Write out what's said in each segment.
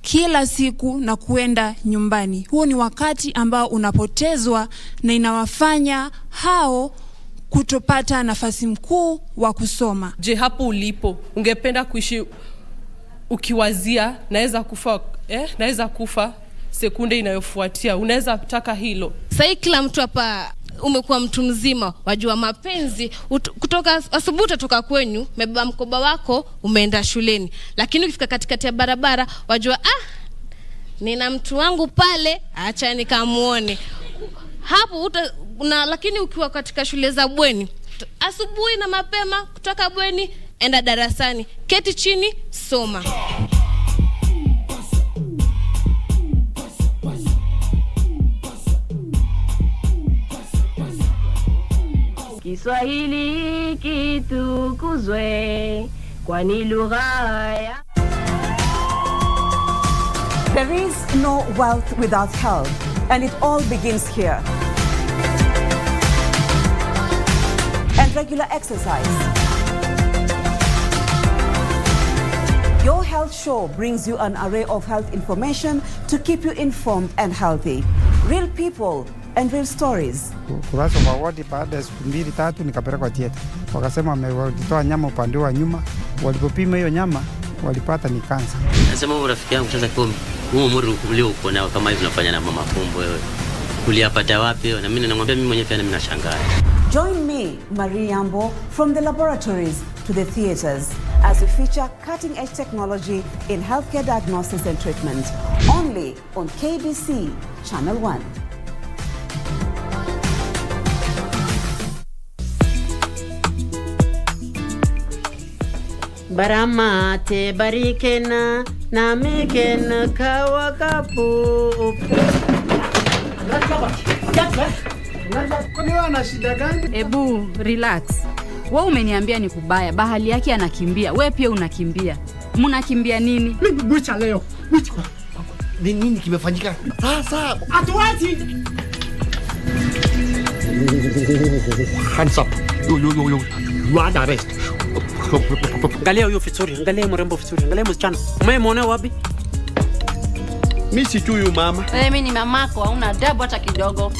kila siku na kuenda nyumbani. Huo ni wakati ambao unapotezwa na inawafanya hao kutopata nafasi mkuu wa kusoma. Je, hapo ulipo ungependa kuishi ukiwazia naweza kufa sekunde inayofuatia? Unaweza taka hilo? Sasa kila mtu hapa umekuwa mtu mzima, wajua mapenzi kutoka asubuhi utatoka kwenyu, umebeba mkoba wako, umeenda shuleni. Lakini ukifika katikati ya barabara wajua nina mtu wangu pale, acha nikamuone. Hapo lakini ukiwa katika shule za bweni, asubuhi na mapema kutoka bweni enda darasani, keti chini, soma. Kiswahili kitukuzwe, kwani lugha ya. There is no wealth without health, and it all begins here. And regular exercise. Your Health Show brings you an array of health information to keep you informed and healthy. Real people and real stories. Kurasa wa wadi baada ya siku 2-3 nikapelekwa theater. Wakasema wametoa nyama upande wa nyuma. Walipopima hiyo nyama walipata ni kansa. Nasema rafiki yangu sasa kwa umri ulio uko nao kama hivi unafanya na mama fumbo wewe. Uliyapata wapi? Na mimi namwambia mimi mwenyewe pia ninashangaa. Join me, Marie Yambo, from the laboratories to the theaters as we feature cutting-edge technology in healthcare diagnosis and treatment. Only on KBC Channel 1. Baramate barikena na mekena kawakapu. Kwani wewe una shida gani? Ebu relax. Wewe umeniambia ni kubaya, bahali yake anakimbia. Wewe pia unakimbia. Mnakimbia nini? Mimi bucha leo. Bucha. Nini kimefanyika? Sasa atuati. Hands up. You are arrest. Angalia huyo vizuri, angalia mrembo vizuri, angalia msichana. Umemwona wapi? Mimi si huyu mama. Mimi ni mamako, hauna adabu hata kidogo.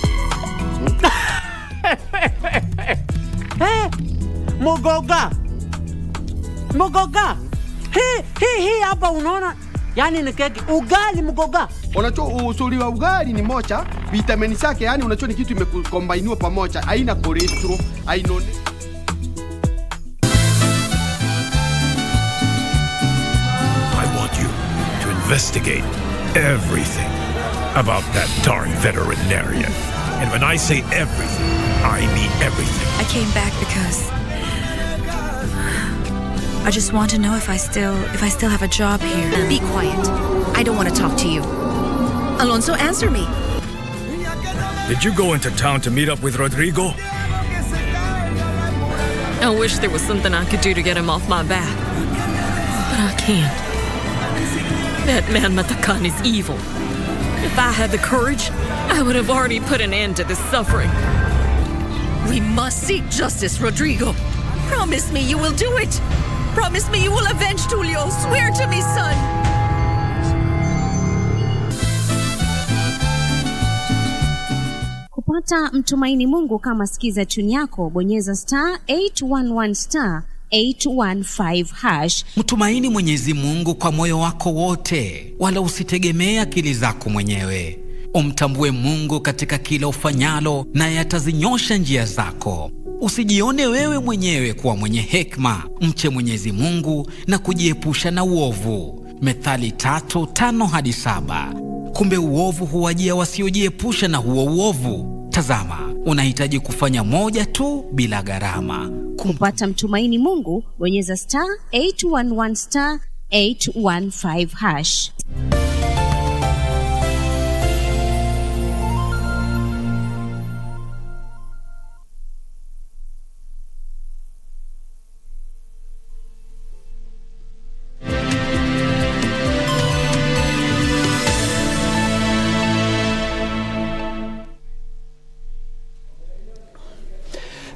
Mogoga. Hii hapa unaona? Yani ni keki, ugali mogoga. Unacho usuli wa ugali ni mocha, vitamini zake yani unacho ni kitu imekombiniwa pamoja, haina cholesterol, hainone. Investigate everything about that darn veterinarian. And when I say everything, I mean everything. I came back because I just want to know if I still have a job here. Be quiet. I don't want to talk to you. Alonso, answer me. Did you go into town to meet up with Rodrigo? I wish there was something I could do to get him off my back. But I can't. That man Matakan is evil. If I had the courage, I would have already put an end to this suffering. We must seek justice, Rodrigo. Promise me you will do it. Promise me you will avenge Tulio. Swear to me, son. Kupata mtumaini Mungu kama sikiza tune yako, bonyeza *811 *815#. Mtumaini Mwenyezi Mungu kwa moyo wako wote, wala usitegemea akili zako mwenyewe. Umtambue Mungu katika kila ufanyalo, naye atazinyosha njia zako. Usijione wewe mwenyewe kuwa mwenye hekima. Mche Mwenyezi Mungu na kujiepusha na uovu. Methali 3:5-7. Kumbe uovu huwajia wasiojiepusha na huo uovu. Tazama, unahitaji kufanya moja tu bila gharama. Kupata mtumaini Mungu, bonyeza *811 *815#.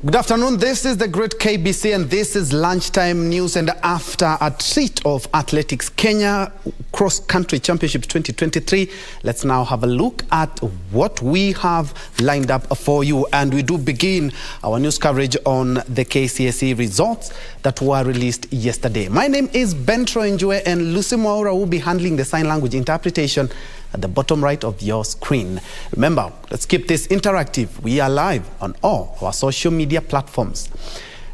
Good afternoon. This is the great KBC and this is Lunchtime News. And after a treat of Athletics Kenya Cross Country Championship 2023, let's now have a look at what we have lined up for you. And we do begin our news coverage on the KCSE results that were released yesterday. My name is Njue, and Lucy Mwaura will be handling the sign language interpretation at the bottom right of your screen. Remember, let's keep this interactive. We are live on all our social media platforms.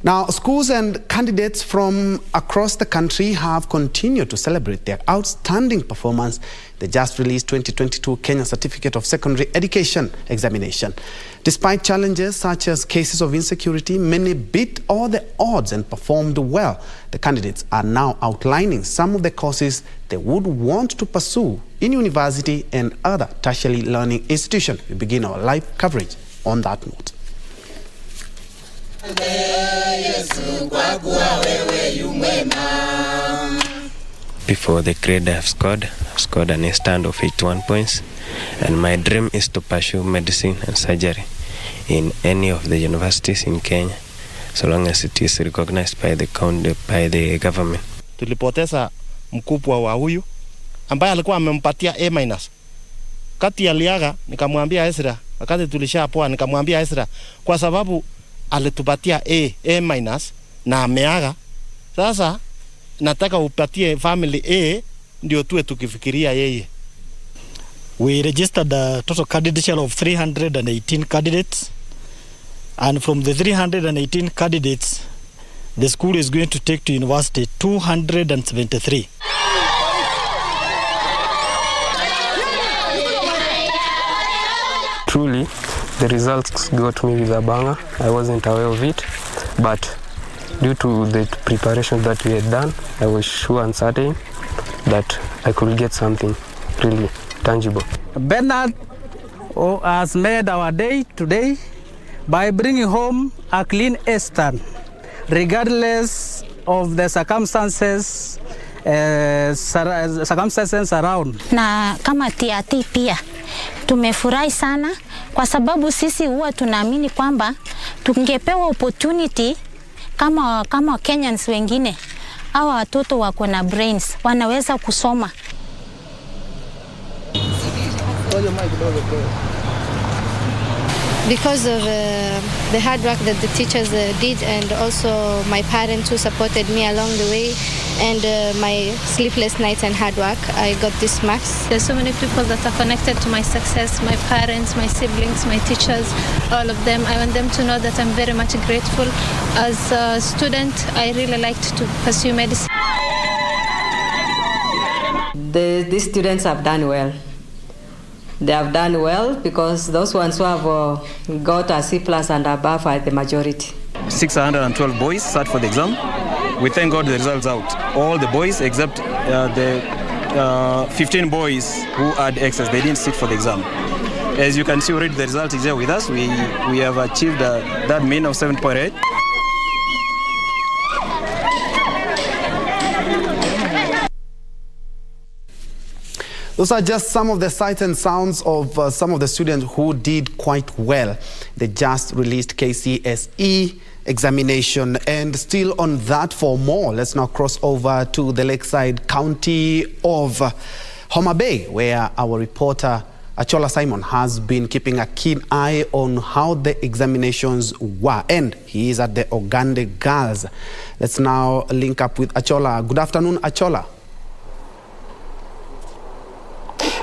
Now, schools and candidates from across the country have continued to celebrate their outstanding performance. They just released 2022 Kenya Certificate of Secondary Education examination. Despite challenges such as cases of insecurity, many beat all the odds and performed well. The candidates are now outlining some of the courses they would want to pursue in university and other tertiary learning institutions. We begin our live coverage on that note. Before the grade I've scored an A stand of 81 points, and my dream is to pursue medicine and surgery in any of the universities in Kenya, so long as it is recognized by the government. Tulipoteza mkubwa wa huyu ambaye alikuwa amempatia A-. Kati ya Liaga nikamwambia Ezra, wakati tulishapoa nikamwambia Ezra, kwa sababu alitupatia A- na ameaga. Sasa nataka upatie family A ndio tuwe tukifikiria yeye. We registered a total candidate of 318 candidates, and from the 318 candidates, the school is going to take to university 273. Truly, the results got me with a banger. I wasn't aware of it, but due to the preparation that we had done, I was sure and certain that I could get something really tangible. Bernard has made our day today by bringing home a clean A-stand, regardless of the circumstances around. Na kama TRT pia tumefurahi sana kwa sababu sisi huwa tunaamini kwamba tungepewa opportunity kama Kenyans wengine, hawa watoto wako na brains wanaweza kusoma. Because of the hard work that the teachers did, and also my parents who supported me along the way, and my sleepless nights and hard work, I got this marks. There's so many people that are connected to my success, my parents, my siblings, my teachers, all of them. I want them to know that I'm very much grateful. As a student, I really liked to pursue medicine. These students have done well. They have done well because those ones who have got a C+ and above are the majority. 612 boys sat for the exam. We thank God the results out. All the boys except the 15 boys who had excess, they didn't sit for the exam. As you can see already, the result is there with us. We have achieved that mean of 7.8. Those are just some of the sights and sounds of some of the students who did quite well. They just released KCSE examination. And still on that, for more, let's now cross over to the lakeside county of Homa Bay, where our reporter Achola Simon has been keeping a keen eye on how the examinations were. And he is at the Ogande Girls. Let's now link up with Achola. Good afternoon, Achola.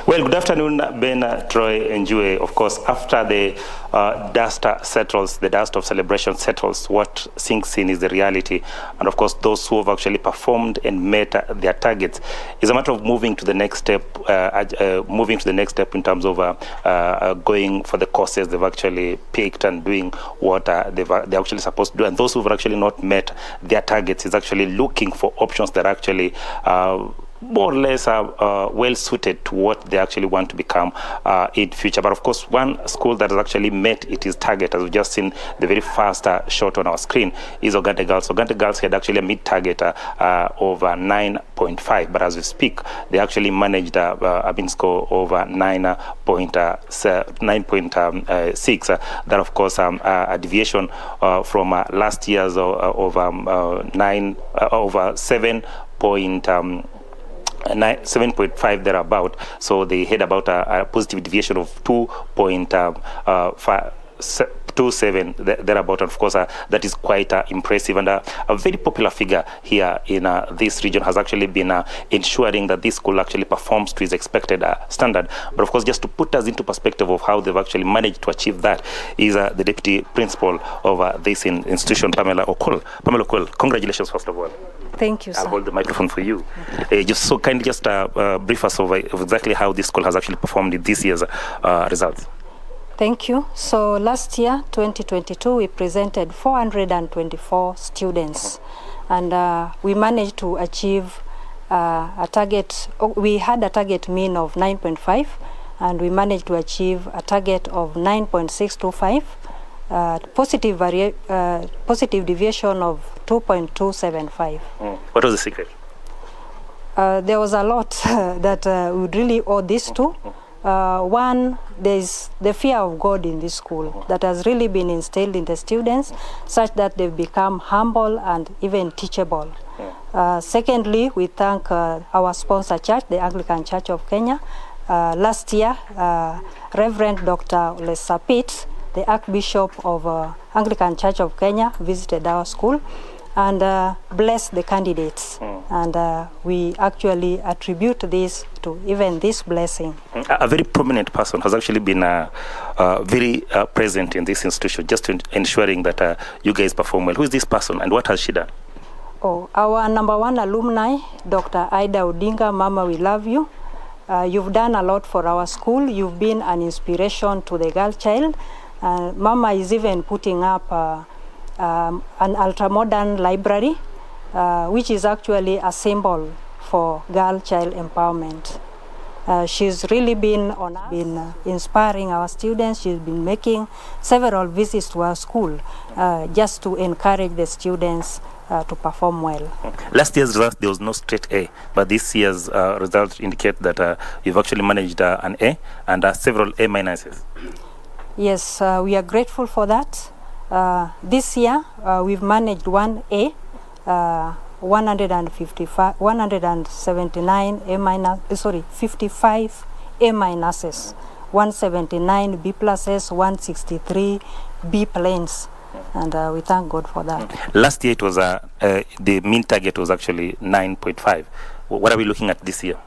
Well, good afternoon, Ben, Troy, and Njue. Of course, after the dust settles, the dust of celebration settles, what sinks in is the reality. And of course, those who have actually performed and met their targets is a matter of moving to the next step, in terms of going for the courses they've actually picked and doing what they're actually supposed to do. And those who've actually not met their targets is actually looking for options that actually more or less well suited to what they actually want to become in future. But of course, one school that has actually met its target, as we've just seen the very first shot on our screen, is Ogande Girls. Ogande Girls had actually a mid-target of 9.5, but as we speak, they actually managed a mean score of 9.6. That, of course, a deviation from last year's of 7.5 thereabout. So they had about a positive deviation of 2.27 thereabout. And of course, that is quite impressive, and a very popular figure here in this region has actually been ensuring that this school actually performs to its expected standard. But of course, just to put us into perspective of how they've actually managed to achieve that is the deputy principal of this institution, Pamela Okol. Pamela Okol, congratulations first of all. Thank you, sir. I'll hold the microphone for you. Just so kindly just brief us of exactly how this school has actually performed in this year's results. Thank you. So last year, 2022, we presented 424 students, and we managed to achieve a target. We had a target mean of 9.5, and we managed to achieve a target of 9.625, positive deviation of 2.275. What was the secret? There was a lot that we would really owe this to. One, there's the fear of God in this school that has really been instilled in the students, such that they've become humble and even teachable. Secondly, we thank our sponsor church, the Anglican Church of Kenya. Last year, Reverend Dr. Lesapit, the Archbishop of Anglican Church of Kenya, visited our school and bless the candidates. And we actually attribute this to even this blessing. A very prominent person has actually been very present in this institution, just to ensuring that you guys perform well. Who is this person and what has she done? Oh, our number one alumni, Dr. Ida Odinga. Mama, we love you. You've done a lot for our school. You've been an inspiration to the girl child. Mama is even putting up an ultra-modern library, which is actually a symbol for girl child empowerment. She's really been inspiring our students. She's been making several visits to our school just to encourage the students to perform well. Last year's result, there was no straight A, but this year's results indicate that you've actually managed an A and several A minuses. Yes, we are grateful for that. This year, we've managed one A, 179 A minus, 55 A minuses, 179 B pluses, 163 B planes, and we thank God for that. Last year, it was the mean target was actually 9.5. What are we looking at this year?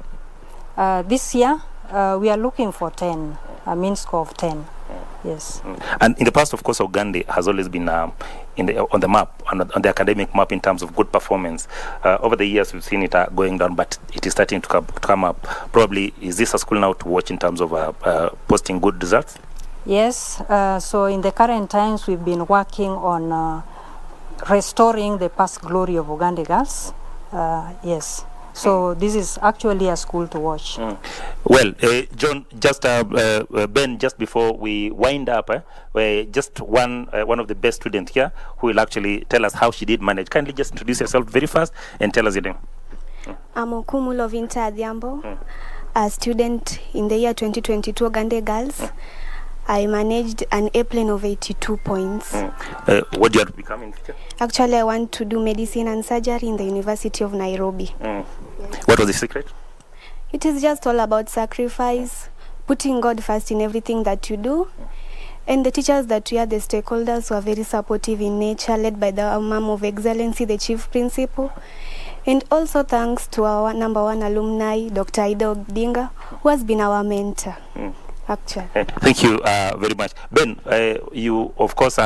This year, we are looking for 10, a mean score of 10. Yes. And in the past, of course, Ogande has always been on the map, on the academic map in terms of good performance. Over the years, we've seen it going down, but it is starting to come up. Probably, is this a school now to watch in terms of posting good results? Yes. So in the current times, we've been working on restoring the past glory of Ogande Girls. Yes. So this is actually a school to watch. Well, John, just Ben, just before we wind up, just one of the best students here who will actually tell us how she did manage. Kindly just introduce yourself very fast and tell us your name. I'm Okumu Lovinta Adhiambo, a student in the year 2022 Ogande Girls. I managed an A-plane of 82 points. What do you have to become in future? Actually, I want to do medicine and surgery in the University of Nairobi. What was the secret? It is just all about sacrifice, putting God first in everything that you do. And the teachers that we had, the stakeholders, were very supportive in nature, led by the Mom of Excellency, the Chief Principal. And also thanks to our number one alumni, Dr. Ida Odinga, who has been our mentor. actually. Thank you very much. Ben, you, of course,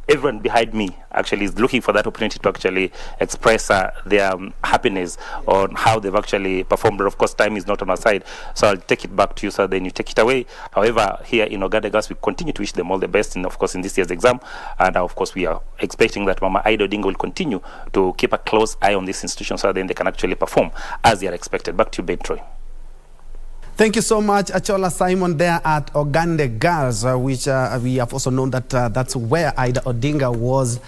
everyone behind me actually is looking for that opportunity to actually express their happiness on how they've actually performed. But of course, time is not on our side. So I'll take it back to you, sir, then you take it away. However, here in Oganda Girls, we continue to wish them all the best, in, of course, in this year's exam. And of course, we are expecting that Mama Ida Odinga will continue to keep a close eye on this institution so then they can actually perform as they are expected. Back to you, Ben Troy. Thank you so much, Achola Simon, there at Oganda Girls, which we have also known that that's where Ida Odinga was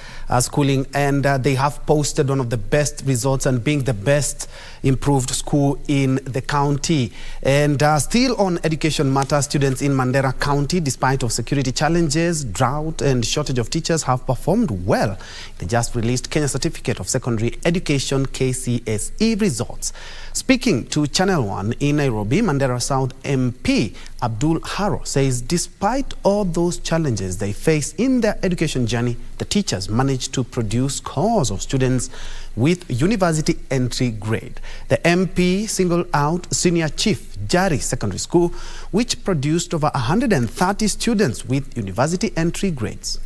schooling, and they have posted one of the best results and being the best improved school in the county. And still on education matters, students in Mandera County, despite of security challenges, drought and shortage of teachers, have performed well. They just released Kenya Certificate of Secondary Education KCSE results. Speaking to Channel 1 in Nairobi, Mandera South MP Abdul Haro says despite all those challenges they face in their education journey, the teachers managed to produce scores of students with university entry grade. The MP singled out Senior Chief Jari Secondary School, which produced over 130 students with university entry grades.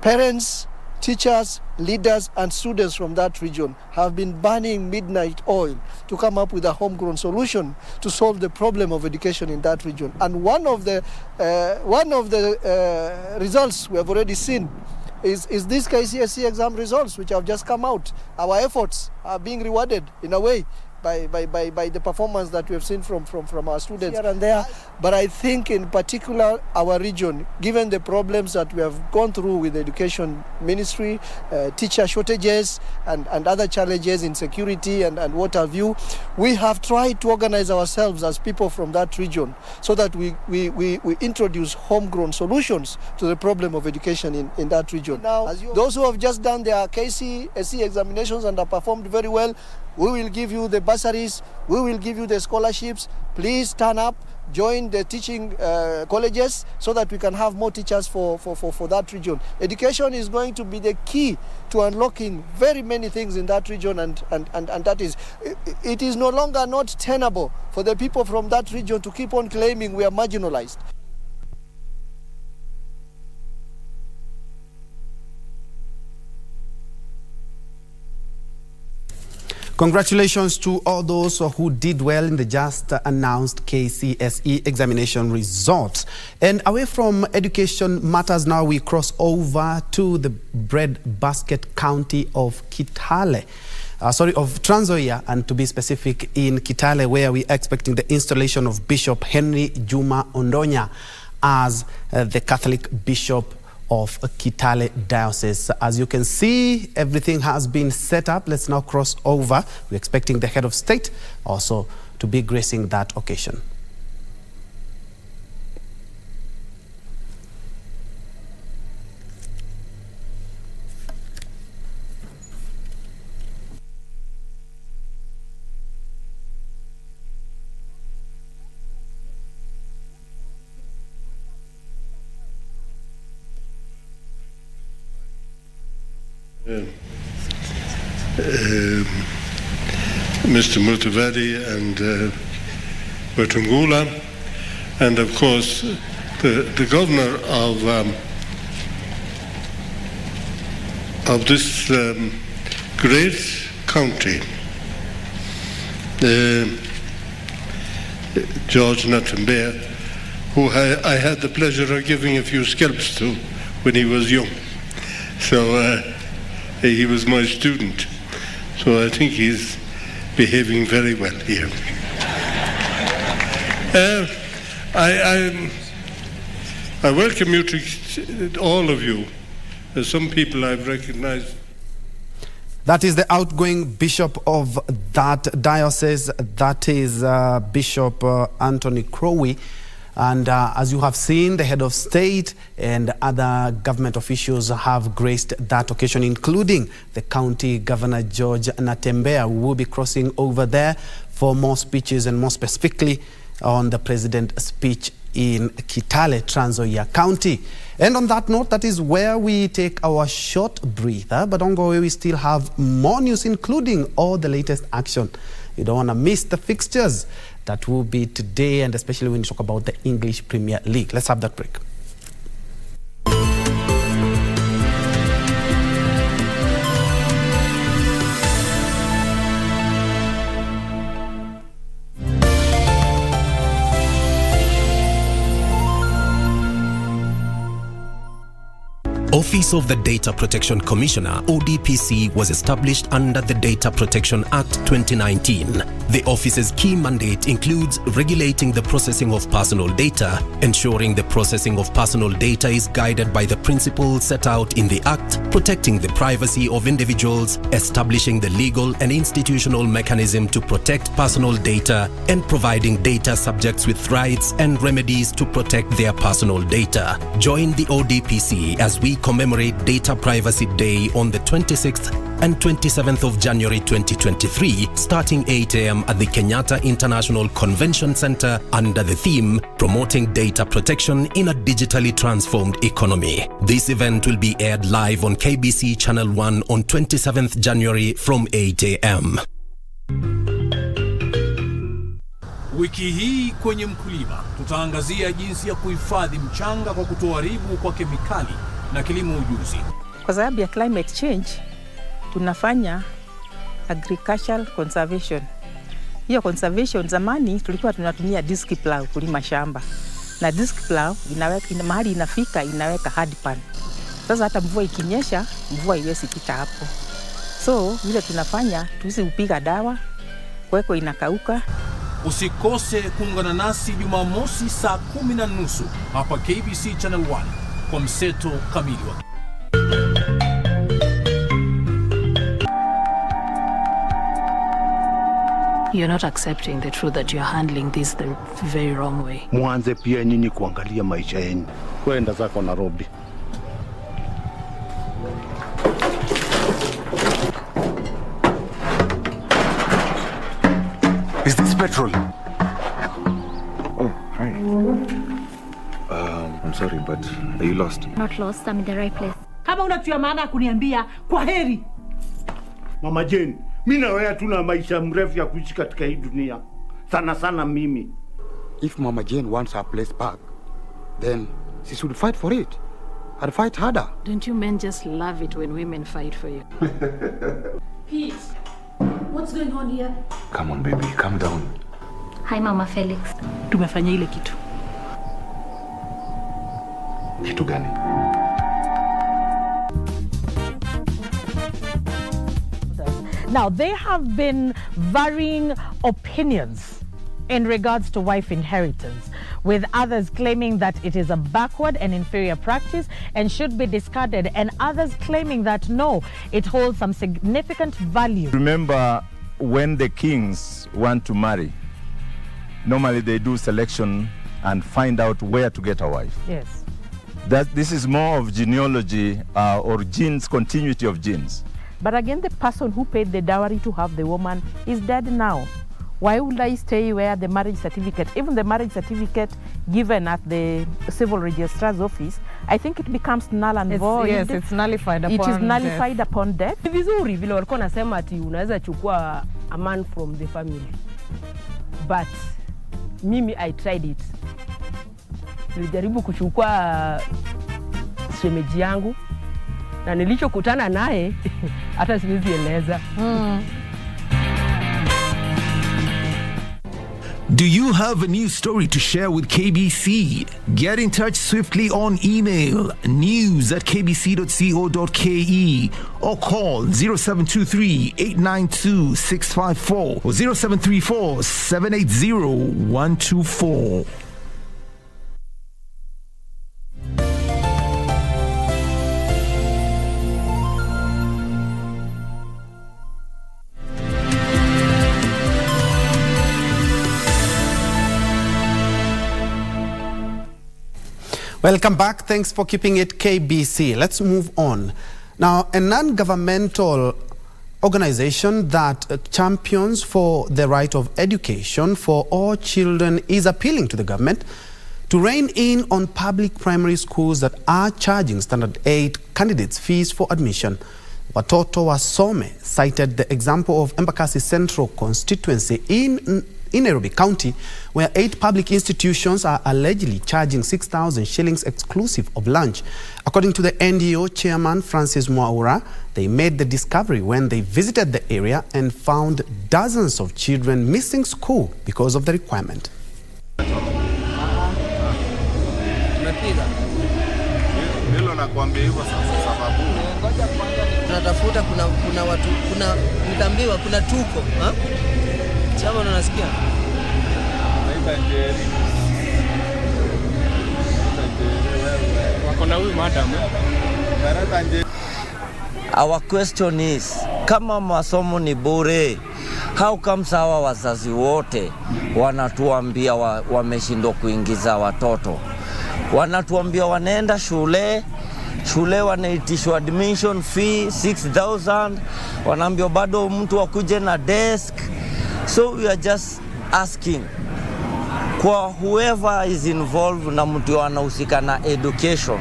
Parents, teachers, leaders and students from that region have been burning midnight oil to come up with a homegrown solution to solve the problem of education in that region. And one of the results we have already seen is this KCSE exam results, which have just come out. Our efforts are being rewarded in a way by the performance that we have seen from our students here and there. But I think in particular our region, given the problems that we have gone through with the education ministry, teacher shortages and other challenges in security and what have you, we have tried to organize ourselves as people from that region so that we introduce homegrown solutions to the problem of education in that region. Now, those who have just done their KCSE examinations and have performed very well, we will give you the bursaries, we will give you the scholarships. Please turn up, join the teaching colleges so that we can have more teachers for that region. Education is going to be the key to unlocking very many things in that region, and that is, it is no longer not tenable for the people from that region to keep on claiming we are marginalized. Congratulations to all those who did well in the just announced KCSE examination results. And away from education matters now, we cross over to the breadbasket county of Kitale. Of Trans Nzoia, and to be specific, in Kitale, where we are expecting the installation of Bishop Henry Juma Ondonya as the Catholic Bishop of Kitale Diocese. As you can see, everything has been set up. Let's now cross over. We're expecting the head of state also to be gracing that occasion. Mr. Mutavadi and Wetangula, and of course the governor of this great county, George Natembeya, who I had the pleasure of giving a few scalps to when he was young. So he was my student. So I think he's behaving very well here. I welcome you to all of you. Some people I've recognized. That is the outgoing bishop of that diocese. That is Bishop Anthony Crowey. And as you have seen, the head of state and other government officials have graced that occasion, including the county governor, George Natembeya, who will be crossing over there for more speeches, and more specifically on the president's speech in Kitale, Trans Nzoia County. And on that note, that is where we take our short breather. But on the way, we still have more news, including all the latest action You don't want to miss the fixtures that will be today, and especially when you talk about the English Premier League. Let's have that break. Office of the Data Protection Commissioner, ODPC, was established under the Data Protection Act 2019. The office's key mandate includes regulating the processing of personal data, ensuring the processing of personal data is guided by the principles set out in the Act, protecting the privacy of individuals, establishing the legal and institutional mechanism to protect personal data, and providing data subjects with rights and remedies to protect their personal data. Join the ODPC as we commemorate Data Privacy Day on the 26th and 27th of January 2023, starting 8 a.m. at the Kenyatta International Convention Center under the theme, Promoting Data Protection in a Digitally Transformed Economy. This event will be aired live on KBC Channel 1 on 27th January from 8 a.m. Wiki hii kwenye Mkulima tutaangazia jinsi ya kuhifadhi mchanga kwa kutoharibu kwa kemikali na kilimo ujuzi. Kwa sababu ya climate change tunafanya agricultural conservation. Hiyo conservation, zamani tulikuwa tunatumia disc plow kulima shamba. Na disc plow mahali inafika inaweka hard pan. Sasa hata mvua ikinyesha, mvua iwezi pita hapo. So vile tunafanya tusiupiga dawa, kweko inakauka. Usikose kuungana nasi Jumamosi saa 10:30 hapa KBC Channel 1 kwa mseto kamili wa You're not accepting the truth that you're handling this the very wrong way. Mwanze pia nyinyi kuangalia maisha yenu. Kwenda zako Nairobi. Is this petrol? Oh, hi. I'm sorry, but are you lost? Not lost, I'm in the right place. Kama unatua maana kuniambia kwa heri. Mama Jane, mimi na wewe tuna maisha mrefu ya kuishi katika hii dunia. Sana sana mimi. If Mama Jane wants her place back, then she should fight for it. I'd fight harder. Don't you men just love it when women fight for you? Pete, what's going on here? Come on, baby, calm down. Hi, Mama Felix. Tumefanya ile kitu. Kitu gani? Now, there have been varying opinions in regards to wife inheritance, with others claiming that it is a backward and inferior practice and should be discarded, and others claiming that no, it holds some significant value. Remember, when the kings want to marry, normally they do selection and find out where to get a wife. Yes. This is more of genealogy or genes, continuity of genes. But again, the person who paid the dowry to have the woman is dead now. Why would I stay where the marriage certificate, even the marriage certificate given at the civil registrar's office, I think it becomes null and void. Yes, it's nullified upon death. It is nullified upon death. Ni vizuri vile walikuwa nasema ati unaweza chukua a man from the family. But mimi I tried it. Nilijaribu kuchukua shemeji yangu na nilichokutana naye hata siwezi eleza. Do you have a news story to share with KBC? Get in touch swiftly on email news@kbc.co.ke or call 0723-892-654 or 0734-780-124. Welcome back. Thanks for keeping it KBC. Let's move on. Now, a non-governmental organization that champions for the right of education for all children is appealing to the government to rein in on public primary schools that are charging standard 8 candidates fees for admission. Watoto Wasome cited the example of Advocacy Central constituency in Nairobi County, where 8 public institutions are allegedly charging 6,000 shillings exclusive of lunch. According to the NDO chairman, Francis Mwaura, they made the discovery when they visited the area and found dozens of children missing school because of the requirement. Tunatafuta kuna watu nikaambiwa kuna tuko chama unasikia wako na huyu madam. Our question is, kama masomo ni bure, how come hawa wazazi wote wanatuambia wameshindwa kuingiza watoto? Wanatuambia wanaenda shule wanaitishwa admission fee 6,000, wanaambia bado mtu akuje na desk. So we are just asking kwa whoever is involved na mtu anahusika na education,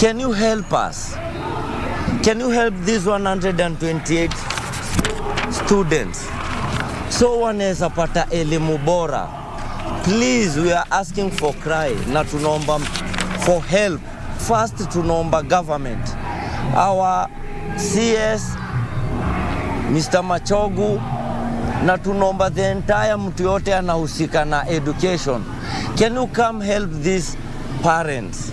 can you help us? Can you help these 128 students so wanaweza pata elimu bora? Please, we are asking for cry na tunaomba for help. First, tunaomba government, our CS, Mr. Machogu, na tunaomba the entire mtu yote anahusika na education. Can you come help these parents?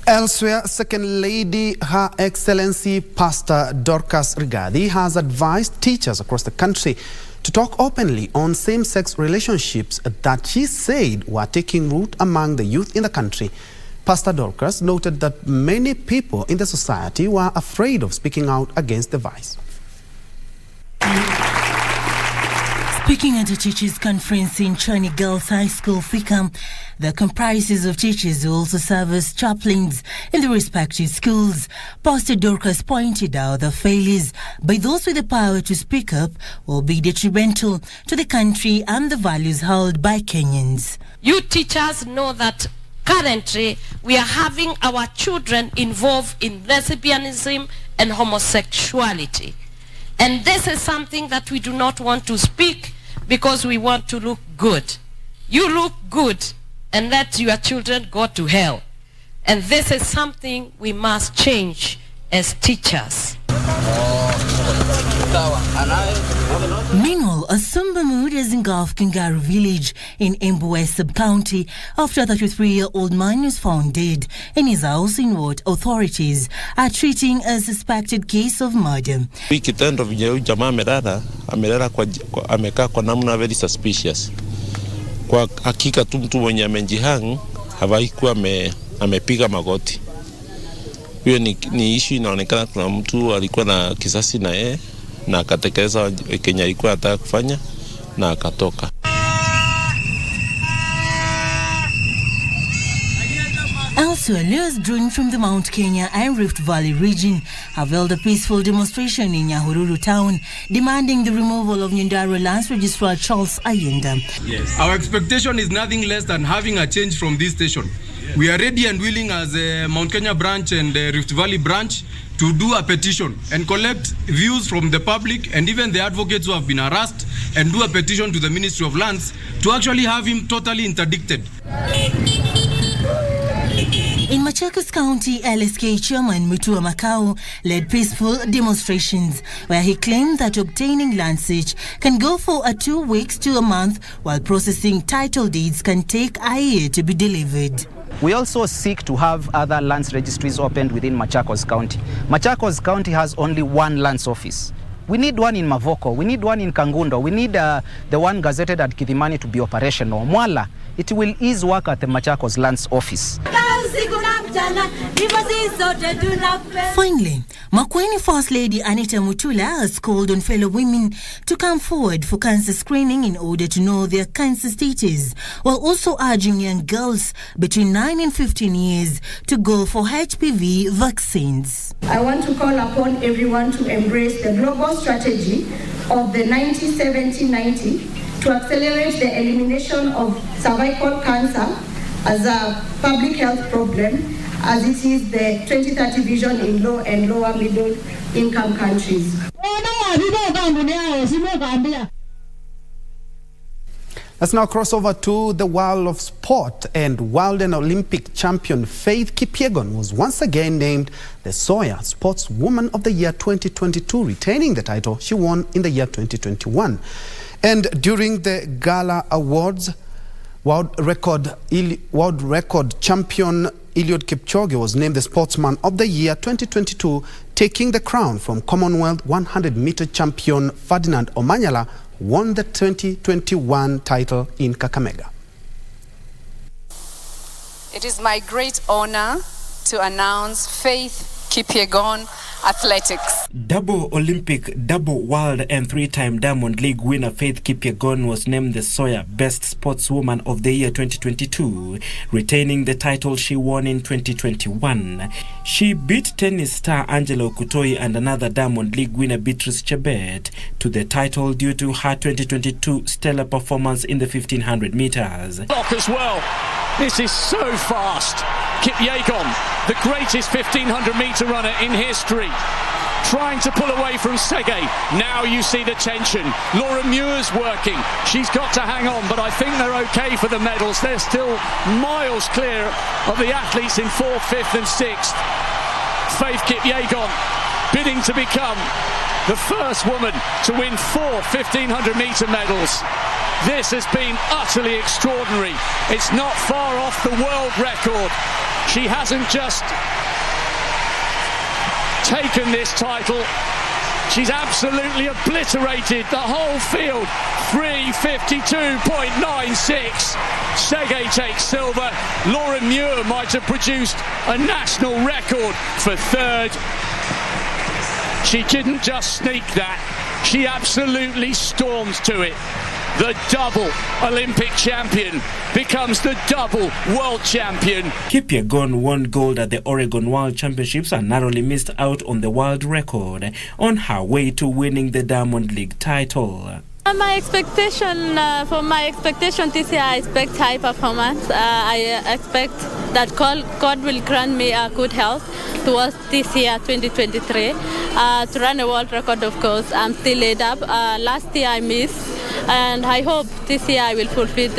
Elsewhere, Second Lady Her Excellency Pastor Dorcas Rigathi has advised teachers across the country to talk openly on same-sex relationships that she said were taking root among the youth in the country. Pastor Dorcas noted that many people in the society were afraid of speaking out against the vice. Speaking at a teachers' conference in Chani Girls High School, Fika, that comprises of teachers who also serve as chaplains in the respective schools, Pastor Dorcas pointed out that failures by those with the power to speak up will be detrimental to the country and the values held by Kenyans. You teachers know that currently we are having our children involved in lesbianism and homosexuality. And this is something that we do not want to speak because we want to look good. You look good and let your children go to hell. And this is something we must change as teachers. Meanwhile, a somber mood has engulfed Kangaroo Village in Njue sub-county after a 33-year-old man was found dead in his house in what authorities are treating as a suspected case of murder. Hii kitendo vile jamaa amekaa kwa namna very suspicious. Kwa hakika tu mtu mwenye amejihang hawaikuwa amepiga magoti. Hiyo ni issue inaonekana kuna mtu alikuwa na kisasi na yeye na akatekeleza Kenya alikuwa anataka kufanya na akatoka. Also, leaders drawn from the Mount Kenya and Rift Valley region have held a peaceful demonstration in Nyahururu town demanding the removal of Mandera Lands Registrar Charles Ayenda. Yes. Our expectation is nothing less than having a change from this station. We are ready and willing as a Mount Kenya branch and Rift Valley branch to do a petition and collect views from the public and even the advocates who have been harassed and do a petition to the Ministry of Lands to actually have him totally interdicted. In Machakos County, LSK Chairman Mutua Makau led peaceful demonstrations where he claimed that obtaining land search can go for 2 weeks to a month while processing title deeds can take a year to be delivered. We also seek to have other lands registries opened within Machakos County. Machakos County has only one lands office. We need one in Mavoko, we need one in Kangundo, we need the one gazetted at Kidhimani to be operational. Mwala, it will ease work at the Machakos Lands Office. Finally, Makueni First Lady Anita Mutula has called on fellow women to come forward for cancer screening in order to know their cancer status, while also urging young girls between 9 and 15 years to go for HPV vaccines. I want to call upon everyone to embrace the global strategy of the 90-70-90 to accelerate the elimination of cervical cancer as a public health problem, as it is the 2030 vision in low and lower middle income countries. Let's now cross over to the world of sport, and world and Olympic champion Faith Kipyegon was once again named the Soya Sportswoman of the Year 2022, retaining the title she won in the year 2021. And during the Gala Awards, world record champion Eliud Kipchoge was named the Sportsman of the Year 2022, taking the crown from Commonwealth 100-meter champion Ferdinand Omanyala, who won the 2021 title in Kakamega. It is my great honor to announce Faith Kipyegon Athletics. Double Olympic, double world and three-time Diamond League winner Faith Kipyegon was named the Soya Best Sportswoman of the Year 2022, retaining the title she won in 2021. She beat tennis star Angela Okutoi and another Diamond League winner Beatrice Chebet to the title due to her 2022 stellar performance in the 1500 meters. Block as well. This is so fast. Kipyegon, the greatest 1500-meter runner in history, trying to pull away from Sege. Now you see the tension. Laura Muir's working. She's got to hang on, but I think they're okay for the medals. They're still miles clear of the athletes in 4th, 5th and 6th. Faith Kipyegon bidding to become the first woman to win 4 1500-meter medals. This has been utterly extraordinary. It's not far off the world record. She hasn't just taken this title, she's absolutely obliterated the whole field. 3:52.96. Sege takes silver. Laura Muir might have produced a national record for 3rd. She didn't just sneak that, she absolutely stormed to it. The double Olympic champion becomes the double world champion. Kipyegon won gold at the Oregon World Championships and narrowly missed out on the world record on her way to winning the Diamond League title. My expectation this year, I expect high performance. I expect that God will grant me a good health towards this year, 2023. To run a world record, of course, I'm still laid up. Last year I missed, and I hope this year I will fulfill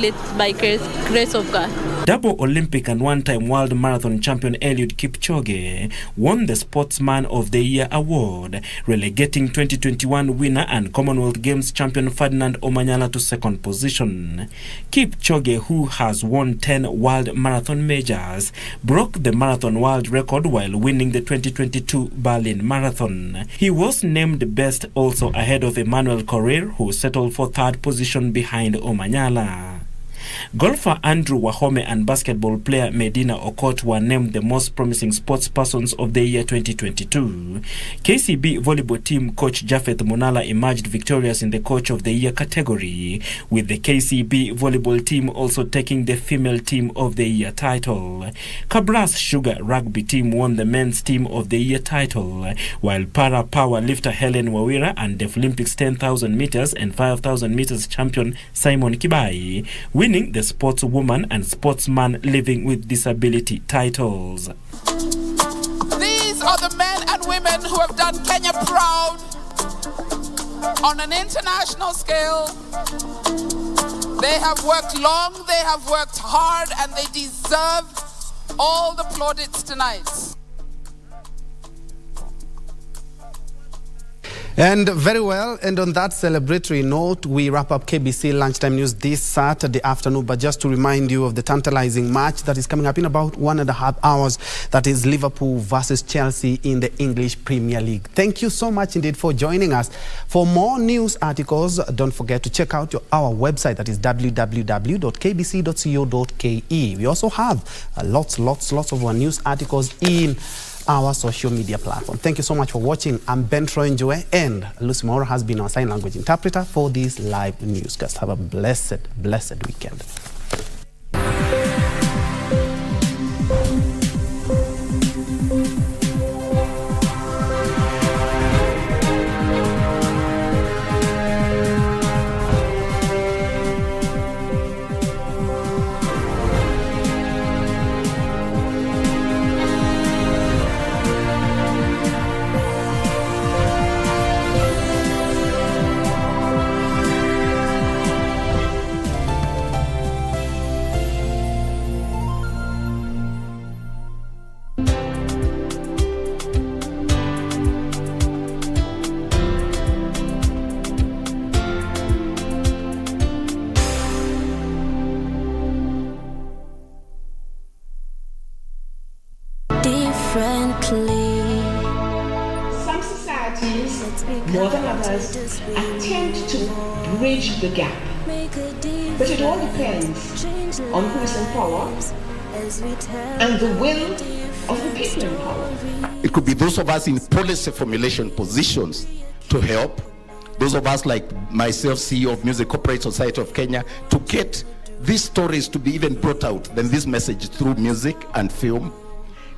it by grace of God. Double Olympic and one-time world marathon champion Eliud Kipchoge won the Sportsman of the Year award, relegating 2021 winner and Commonwealth Games champion Ferdinand Omanyala to 2nd position. Kipchoge, who has won 10 world marathon majors, broke the marathon world record while winning the 2022 Berlin Marathon. He was named best also ahead of Emmanuel Korir, who settled for 3rd position behind Omanyala. Golfer Andrew Wahome and basketball player Medina Okot were named the most promising sports persons of the year 2022. KCB volleyball team coach Japheth Munala emerged victorious in the coach of the year category, with the KCB volleyball team also taking the female team of the year title. Kabras Sugar rugby team won the men's team of the year title, while para power lifter Helen Wawira and Deaflympics 10,000 meters and 5,000 meters champion Simon Kibai winning the Sportswoman and Sportsman Living with Disability titles. These are the men and women who have done Kenya proud on an international scale. They have worked long, they have worked hard, and they deserve all the plaudits tonight. And very well, and on that celebratory note, we wrap up KBC Lunchtime News this Saturday afternoon. But just to remind you of the tantalizing match that is coming up in about 1.5 hours, that is Liverpool versus Chelsea in the English Premier League. Thank you so much indeed for joining us. For more news articles, don't forget to check out our website, that is www.kbc.co.ke. We also have lots of our news articles in our social media platform. Thank you so much for watching. I'm Ben Troy Njue, and Lucy Maura has been our sign language interpreter for this live newscast. Have a blessed weekend. Some societies, more than others, attempt to bridge the gap. But it all depends on who is in power and the will of the people in power. It could be those of us in policy formulation positions to help, those of us like myself, CEO of Music Corporate Society of Kenya, to get these stories to be even brought out, then this message through music and film.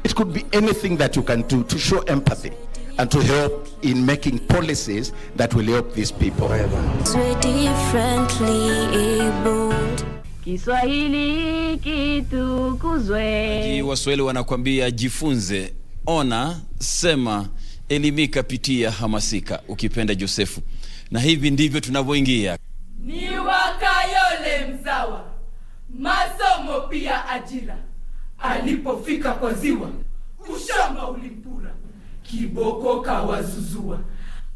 It could be anything that you can do to show empathy and to help in making policies that will help these people. Kiswahili kitukuzwe. Waswahili wanakuambia jifunze, ona, sema, elimika, pitia, hamasika, ukipenda Josefu. Na hivi ndivyo tunavyoingia. Ni wakayole mzawa, masomo pia ajira. Alipofika kwa ziwa, ushamba ulimpura, kiboko kawazuzua.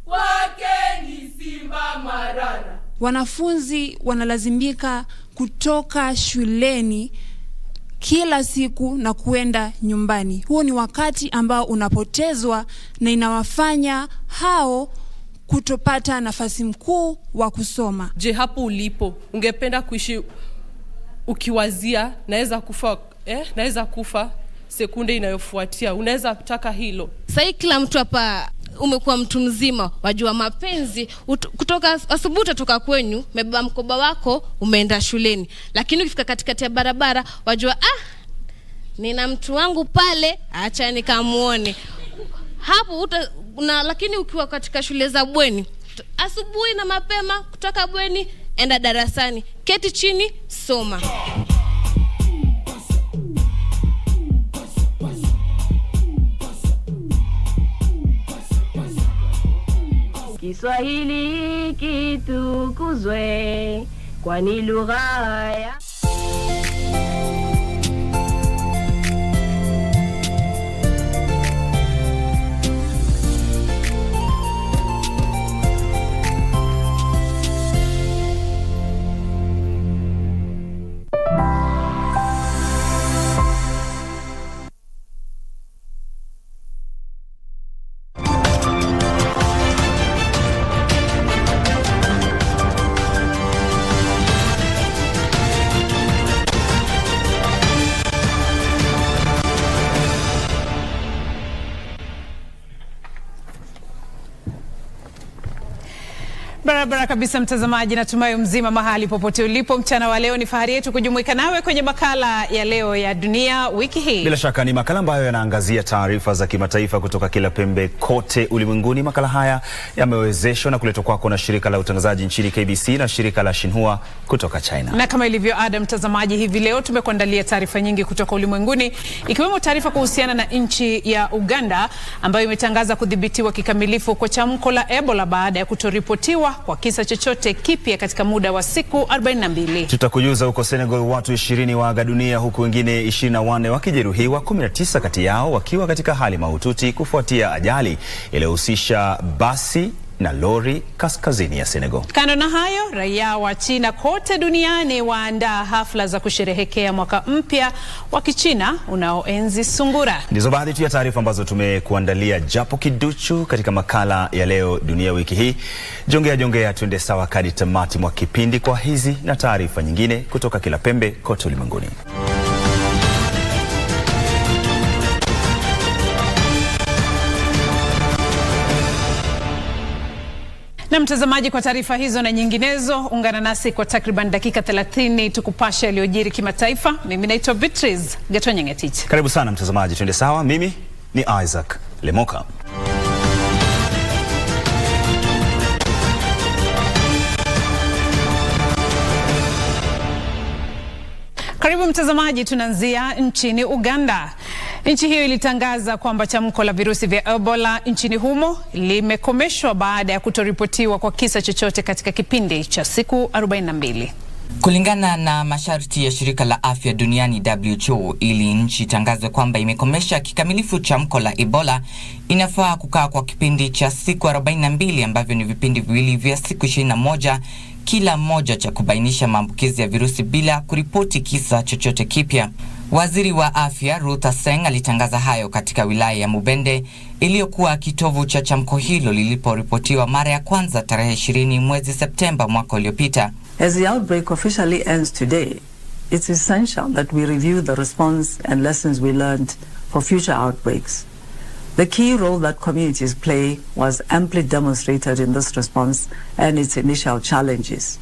Wake ni simba marara. Wanafunzi wanalazimika kutoka shuleni kila siku na kuenda nyumbani. Huo ni wakati ambao unapotezwa na inawafanya hao kutopata nafasi mkuu wa kusoma. Je, hapo ulipo ungependa kuishi ukiwazia naweza kufa sekunde inayofuatia? Unaweza kutaka hilo? Sasa kila mtu hapa umekuwa mtu mzima, wajua mapenzi, kutoka asubuhi utatoka kwenyu, umebeba mkoba wako, umeenda shuleni. Lakini ukifika katikati ya barabara, wajua nina mtu wangu pale, acha nikamuone. Hapo lakini ukiwa katika shule za bweni, asubuhi na mapema kutoka bweni, enda darasani, keti chini, soma. Kiswahili kitukuzwe, kwani lugha ya Barabara kabisa mtazamaji, natumai mzima mahali popote ulipo. Mchana wa leo ni fahari yetu kujumuika nawe kwenye makala ya leo ya Dunia Wiki Hii. Bila shaka ni makala ambayo yanaangazia taarifa za kimataifa kutoka kila pembe kote ulimwenguni. Makala haya yamewezeshwa na kuletwa kwako na shirika la utangazaji nchini KBC na shirika la Njue kutoka China. Na kama ilivyo ada mtazamaji, hivi leo tumekuandalia taarifa nyingi kutoka ulimwenguni, ikiwemo taarifa kuhusiana na nchi ya Uganda ambayo imetangaza kudhibitiwa kikamilifu kwa chamko la Ebola baada ya kutoripotiwa kwa kisa chochote kipya katika muda wa siku 42. Tutakujuza huko Senegal watu 20 waaga dunia huku wengine 24 wakijeruhiwa, 19 kati yao wakiwa katika hali mahututi kufuatia ajali iliyohusisha basi na lori kaskazini ya Senegal. Kando na hayo, raia wa China kote duniani waandaa hafla za kusherehekea mwaka mpya wa Kichina unaoenzi sungura. Ndizo baadhi tu ya taarifa ambazo tumekuandalia japo kiduchu katika makala ya leo Dunia Wiki Hii. Jongea tuende sawa kadi tamati mwa kipindi kwa hizi na taarifa nyingine kutoka kila pembe kote ulimwenguni. Na mtazamaji, kwa taarifa hizo na nyinginezo, ungana nasi kwa takriban dakika 30 tukupasha yaliyojiri kimataifa. Mimi naitwa Beatrice Gatonyengetich. Karibu sana mtazamaji, tuende sawa. Mimi ni Isaac Lemoka. Karibu mtazamaji, tunaanzia nchini Uganda. Nchi hiyo ilitangaza kwamba chamko la virusi vya Ebola nchini humo limekomeshwa baada ya kutoripotiwa kwa kisa chochote katika kipindi cha siku 42. Kulingana na masharti ya shirika la afya duniani WHO, ili nchi tangaze kwamba imekomesha kikamilifu chamko la Ebola, inafaa kukaa kwa kipindi cha siku 42 ambavyo ni vipindi viwili vya siku 21 kila mmoja cha kubainisha maambukizi ya virusi bila kuripoti kisa chochote kipya. Waziri wa afya Ruto alitangaza hayo katika wilaya ya Mubende iliyokuwa kitovu cha chamko hilo liliporipotiwa mara ya kwanza tarehe 20 mwezi Septemba mwaka uliopita. As the outbreak officially ends today, it's essential that we review the response and lessons we learned for future outbreaks. The key role that communities play was amply demonstrated in this response and its initial challenges.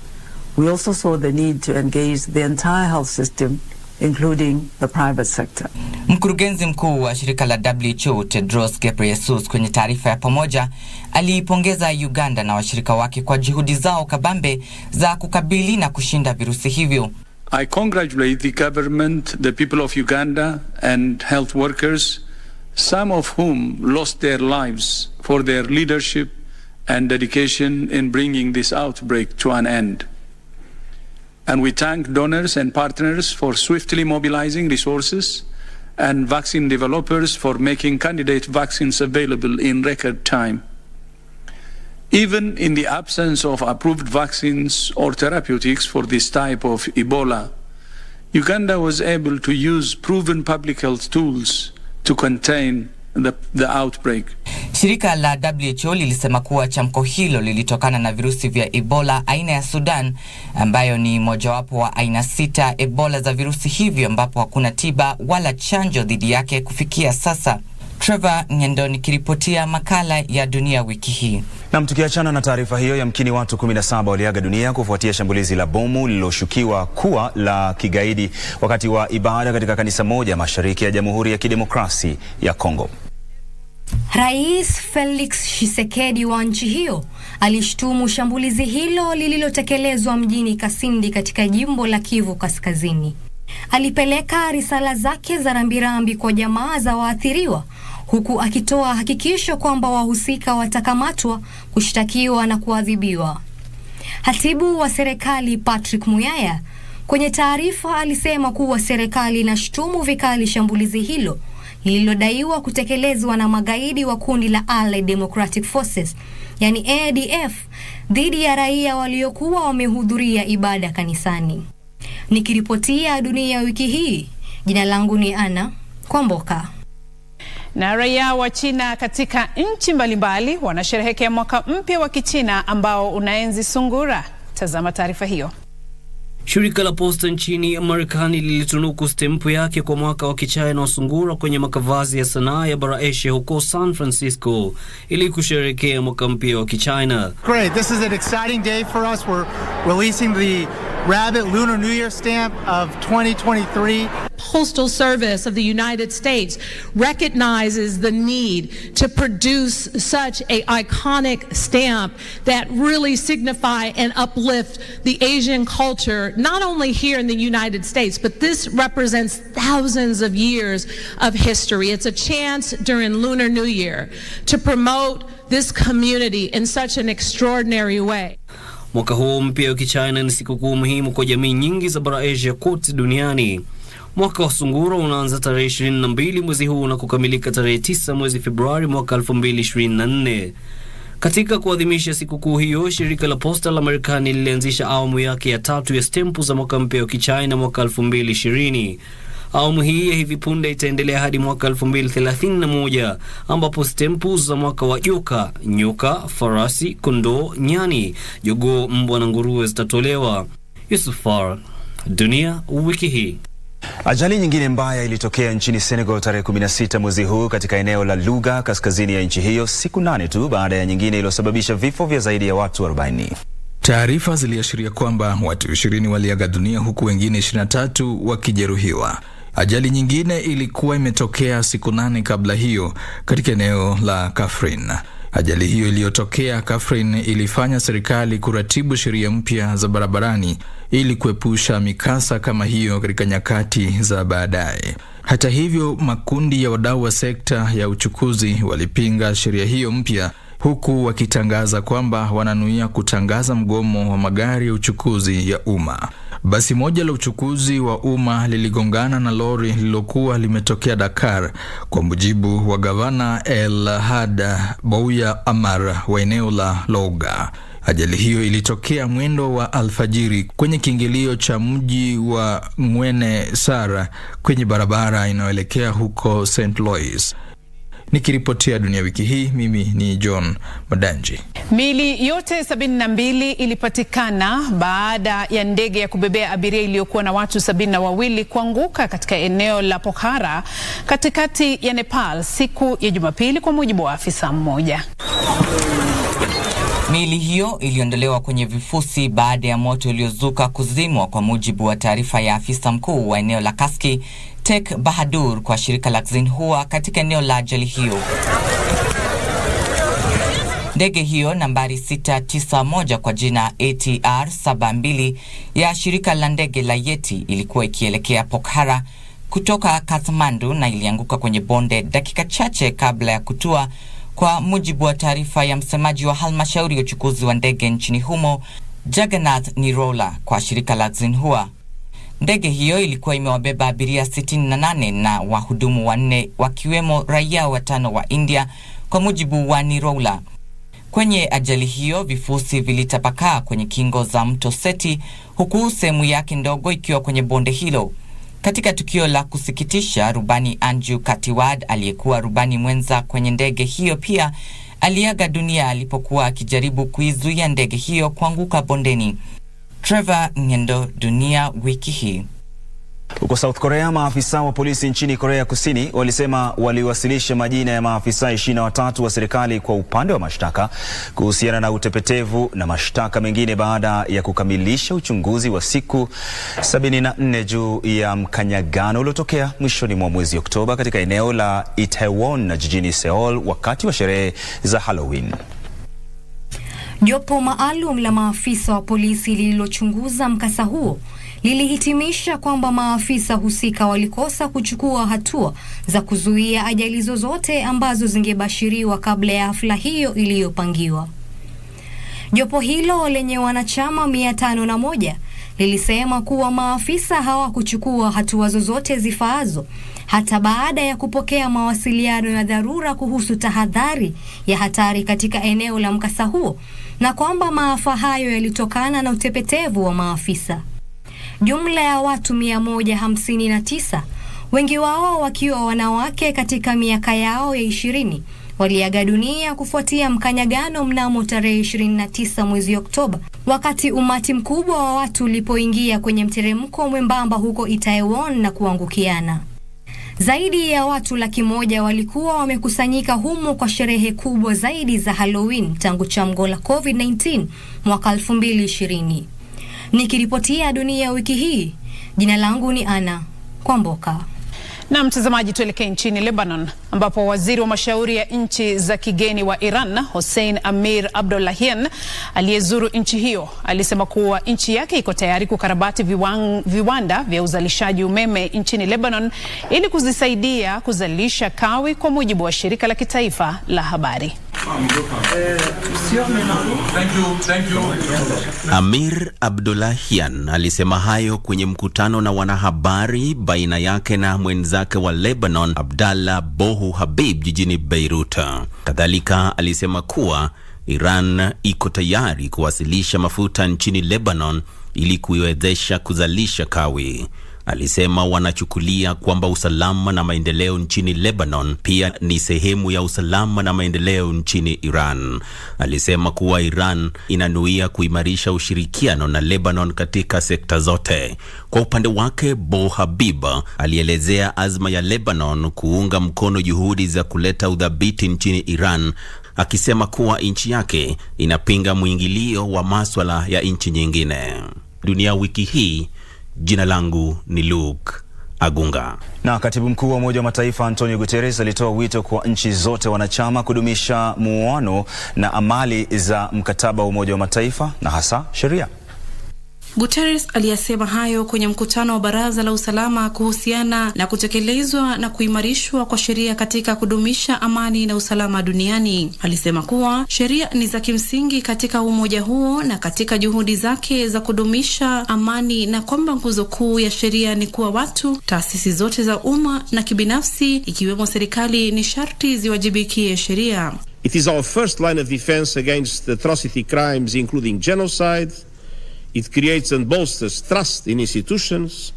We also saw the need to engage the entire health system, including the private sector. Mkurugenzi mkuu wa shirika la WHO Tedros Ghebreyesus kwenye taarifa ya pamoja aliipongeza Uganda na washirika wake kwa juhudi zao kabambe za kukabili na kushinda virusi hivyo. I congratulate the government, the people of Uganda and health workers, some of whom lost their lives for their leadership and dedication in bringing this outbreak to an end. And we thank donors and partners for swiftly mobilizing resources and vaccine developers for making candidate vaccines available in record time. Even in the absence of approved vaccines or therapeutics for this type of Ebola, Uganda was able to use proven public health tools to contain the outbreak. Shirika la WHO lilisema kuwa chamko hilo lilitokana na virusi vya Ebola aina ya Sudan, ambayo ni mojawapo wa aina 6 Ebola za virusi hivyo ambapo hakuna tiba wala chanjo dhidi yake kufikia sasa. Trevor Nyendoni kiripotia makala ya Dunia wiki hii. Na tukiachana na taarifa hiyo, yamkini watu 17 waliaga dunia kufuatia shambulizi la bomu lililoshukiwa kuwa la kigaidi wakati wa ibada katika kanisa moja mashariki ya Jamhuri ya Kidemokrasi ya Kongo. Rais Felix Tshisekedi wa nchi hiyo alishtumu shambulizi hilo lililotekelezwa mjini Kasindi katika jimbo la Kivu Kaskazini. Alipeleka risala zake za rambirambi kwa jamaa za waathiriwa, huku akitoa hakikisho kwamba wahusika watakamatwa, kushtakiwa na kuadhibiwa. Hatibu wa serikali Patrick Muyaya kwenye taarifa alisema kuwa serikali inashtumu vikali shambulizi hilo lililodaiwa kutekelezwa na magaidi wa kundi la Allied Democratic Forces, yani ADF, dhidi ya raia waliokuwa wamehudhuria ibada kanisani. Nikiripotia Dunia wiki hii, jina langu ni Ana Kwamboka. Na raia wa China katika nchi mbalimbali wanasherehekea mwaka mpya wa Kichina ambao unaenzi sungura. Tazama taarifa hiyo. Shirika la posta nchini Marekani lilitunuku stempu yake kwa mwaka wa Kichina wa sungura kwenye makavazi ya sanaa ya bara Asia huko San Francisco ili kusherehekea mwaka mpya wa Kichina. Great, this is an exciting day for us. We're releasing the Rabbit Lunar New Year stamp of 2023. Postal Service of the United States recognizes the need to produce such an iconic stamp that really signify and uplift the Asian culture, not only here in the United States, but this represents thousands of years of history. It's a chance during Lunar New Year to promote this community in such an extraordinary way. Mwaka huu mpya wa Kichina ni sikukuu muhimu kwa jamii nyingi za bara Asia kote duniani. Mwaka wa sungura unaanza tarehe 22 mwezi huu na kukamilika tarehe 9 mwezi Februari mwaka 2024. Katika kuadhimisha sikukuu hiyo, shirika la posta la Marekani lilianzisha awamu yake ya 3 ya stempu za mwaka mpya wa Kichina mwaka 2020. Awamu hii ya hivi punde itaendelea hadi mwaka 2031 ambapo stempu za mwaka wa joka, nyoka, farasi, kondoo, nyani, jogoo, mbwa na nguruwe zitatolewa. Yusufar, Dunia wiki hii. Ajali nyingine mbaya ilitokea nchini Senegal tarehe 16 mwezi huu katika eneo la Louga kaskazini ya nchi hiyo, siku 8 tu baada ya nyingine iliyosababisha vifo vya zaidi ya watu 40. Taarifa ziliashiria kwamba watu 20 waliaga dunia huku wengine 23 wakijeruhiwa. Ajali nyingine ilikuwa imetokea siku 8 kabla hiyo katika eneo la Kafrin. Ajali hiyo iliyotokea Kafrin ilifanya serikali kuratibu sheria mpya za barabarani ili kuepusha mikasa kama hiyo katika nyakati za baadaye. Hata hivyo, makundi ya wadau wa sekta ya uchukuzi walipinga sheria hiyo mpya, huku wakitangaza kwamba wananuia kutangaza mgomo wa magari ya uchukuzi ya umma. Basi moja la uchukuzi wa umma liligongana na lori lililokuwa limetokea Dakar, kwa mujibu wa gavana El Hada Bouya Amar wa eneo la Louga. Ajali hiyo ilitokea mwendo wa alfajiri kwenye kiingilio cha mji wa Mwene Sara kwenye barabara inayoelekea huko St. Louis. Nikiripotia Dunia Wiki Hii, mimi ni John Madanji. Miili yote 72 ilipatikana baada ya ndege ya kubebea abiria iliyokuwa na watu 72 kuanguka katika eneo la Pokhara katikati ya Nepal siku ya Jumapili, kwa mujibu wa afisa mmoja. Miili hiyo iliondolewa kwenye vifusi baada ya moto uliozuka kuzimwa, kwa mujibu wa taarifa ya afisa mkuu wa eneo la Kaski Tek Bahadur kwa shirika la Xinhua katika eneo la ajali hiyo. Ndege hiyo nambari 691 kwa jina ATR 72 ya shirika la ndege la Yeti ilikuwa ikielekea Pokhara kutoka Kathmandu na ilianguka kwenye bonde dakika chache kabla ya kutua, kwa mujibu wa taarifa ya msemaji wa halmashauri ya uchukuzi wa ndege nchini humo Jagannath Nirola kwa shirika la Xinhua. Ndege hiyo ilikuwa imewabeba abiria 68 na wahudumu 4 wakiwemo raia 5 wa India, kwa mujibu wa Nirola. Kwenye ajali hiyo vifusi vilitapakaa kwenye kingo za mto Seti, huku sehemu yake ndogo ikiwa kwenye bonde hilo. Katika tukio la kusikitisha, rubani Njue Katiwad aliyekuwa rubani mwenza kwenye ndege hiyo pia aliaga dunia alipokuwa akijaribu kuizuia ndege hiyo kuanguka bondeni. Trevor Ngendo, Dunia Wiki Hii. Huko South Korea, maafisa wa polisi nchini Korea Kusini walisema waliwasilisha majina ya maafisa 23 wa serikali kwa upande wa mashtaka kuhusiana na utepetevu na mashtaka mengine baada ya kukamilisha uchunguzi wa siku 74 juu ya mkanyagano uliotokea mwishoni mwa mwezi Oktoba katika eneo la Itaewon na jijini Seoul wakati wa sherehe za Halloween. Jopo maalum la maafisa wa polisi lililochunguza mkasa huo lilihitimisha kwamba maafisa husika walikosa kuchukua hatua za kuzuia ajali zozote ambazo zingebashiriwa kabla ya hafla hiyo iliyopangiwa. Jopo hilo lenye wanachama 501 lilisema kuwa maafisa hawakuchukua hatua zozote zifaazo hata baada ya kupokea mawasiliano ya dharura kuhusu tahadhari ya hatari katika eneo la mkasa huo, na kwamba maafa hayo yalitokana na utepetevu wa maafisa. Jumla ya watu 159, wengi wao wakiwa wanawake katika miaka yao ya 20, waliaga dunia kufuatia mkanyagano mnamo tarehe 29 mwezi Oktoba, wakati umati mkubwa wa watu ulipoingia kwenye mteremko mwembamba huko Itaewon na kuangukiana. Zaidi ya watu 100,000 walikuwa wamekusanyika humo kwa sherehe kubwa zaidi za Halloween tangu janga la COVID-19 mwaka 2020. Nikiripotia Dunia Wiki Hii, jina langu ni Ana Kwamboka. Na mtazamaji, tuelekee nchini Lebanon ambapo waziri wa mashauri ya nchi za kigeni wa Iran Hossein Amir Abdollahian aliyezuru nchi hiyo alisema kuwa nchi yake iko tayari kukarabati viwanda vya uzalishaji umeme nchini Lebanon ili kuzisaidia kuzalisha kawi, kwa mujibu wa shirika la kitaifa la habari. Amir Abdollahian alisema hayo kwenye mkutano na wanahabari baina yake na mwenzake wa Lebanon Abdallah Bohu Habib jijini Beirut. Kadhalika alisema kuwa Iran iko tayari kuwasilisha mafuta nchini Lebanon ili kuiwezesha kuzalisha kawi. Alisema wanachukulia kwamba usalama na maendeleo nchini Lebanon pia ni sehemu ya usalama na maendeleo nchini Iran. Alisema kuwa Iran inanuia kuimarisha ushirikiano na Lebanon katika sekta zote. Kwa upande wake, Bo Habib alielezea azma ya Lebanon kuunga mkono juhudi za kuleta udhabiti nchini Iran, akisema kuwa nchi yake inapinga mwingilio wa masuala ya nchi nyingine. Dunia Wiki Hii. Jina langu ni Luke Agunga. Na katibu mkuu wa Umoja wa Mataifa Antonio Guterres alitoa wito kwa nchi zote wanachama kudumisha muungano na amali za mkataba wa Umoja wa Mataifa na hasa sheria. Guterres aliyasema hayo kwenye mkutano wa Baraza la Usalama kuhusiana na kutekelezwa na kuimarishwa kwa sheria katika kudumisha amani na usalama duniani. Alisema kuwa sheria ni za kimsingi katika umoja huo na katika juhudi zake za kudumisha amani, na kwamba nguzo kuu ya sheria ni kuwa watu, taasisi zote za umma na kibinafsi ikiwemo serikali ni sharti ziwajibikie sheria. It is our first line of defense against atrocity crimes including genocide. It creates and bolsters trust in institutions.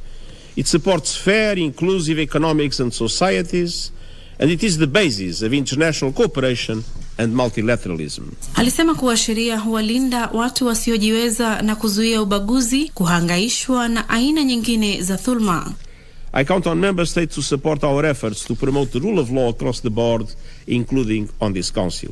It supports fair, inclusive economics and societies. And it is the basis of international cooperation and multilateralism. Alisema kuwa sheria huwalinda watu wasiojiweza na kuzuia ubaguzi, kuhangaishwa na aina nyingine za dhulma. I count on member states to support our efforts to promote the rule of law across the board, including on this council.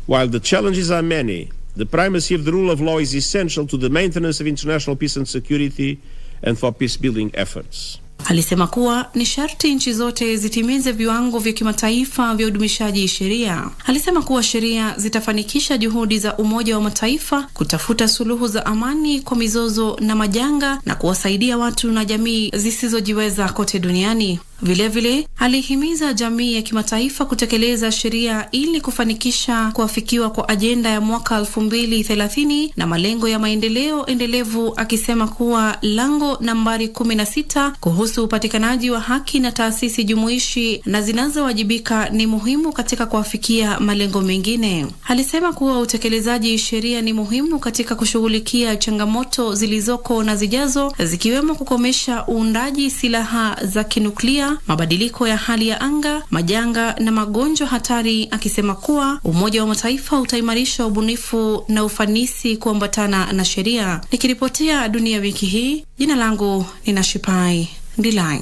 While the challenges are many, the primacy of the rule of law is essential to the maintenance of international peace and security and for peace-building efforts. Alisema kuwa ni sharti nchi zote zitimize viwango vya kimataifa vya udumishaji sheria. Alisema kuwa sheria zitafanikisha juhudi za Umoja wa Mataifa kutafuta suluhu za amani kwa mizozo na majanga na kuwasaidia watu na jamii zisizojiweza kote duniani. Vilevile alihimiza jamii ya kimataifa kutekeleza sheria ili kufanikisha kuafikiwa kwa ajenda ya mwaka 2030 na malengo ya maendeleo endelevu, akisema kuwa lango nambari 16 kuhusu upatikanaji wa haki na taasisi jumuishi na zinazowajibika ni muhimu katika kuafikia malengo mengine. Alisema kuwa utekelezaji sheria ni muhimu katika kushughulikia changamoto zilizoko na zijazo, zikiwemo kukomesha uundaji silaha za kinuklia, mabadiliko ya hali ya anga, majanga na magonjwa hatari, akisema kuwa Umoja wa Mataifa utaimarisha ubunifu na ufanisi kuambatana na sheria. Nikiripotia Dunia Wiki Hii, jina langu ni Nashipai Ndilai.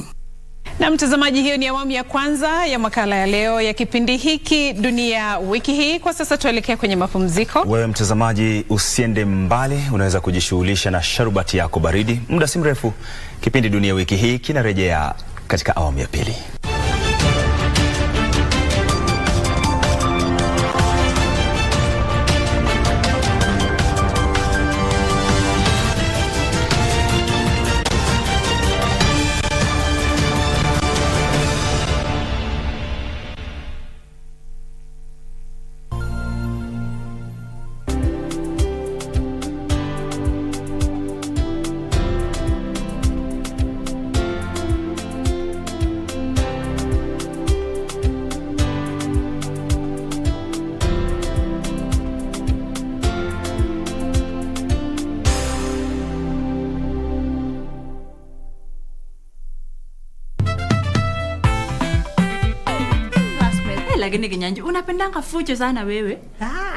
Na mtazamaji, hiyo ni awamu ya kwanza ya makala ya leo ya kipindi hiki Dunia Wiki Hii. Kwa sasa tuelekea kwenye mapumziko. Wewe mtazamaji, usiende mbali, unaweza kujishughulisha na sharubati yako baridi. Muda si mrefu kipindi Dunia Wiki Hii kinarejea katika awamu ya pili. Lakini Njue, unapendanga fujo sana wewe.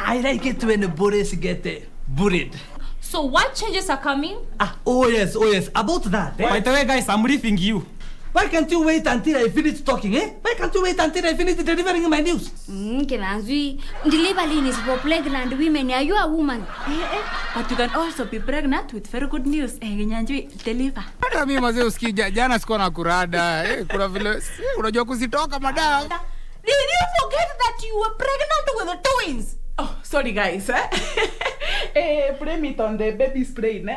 I like it when the bodies get buried. So what changes are coming? Oh yes. About that. By the way, guys, I'm briefing you. Why can't you wait until I finish talking, eh? Why can't you wait until I finish delivering my news? Njue, delivering is for pregnant women. Are you a woman? But you can also be pregnant with very good news. Njue, deliver. Mimi mazee usikija jana sikuwa na kurada. Kuna vile unajua kuzitoka madam. Did you forget that you were pregnant with the twins? Oh, sorry guys, blame it on the baby's brain,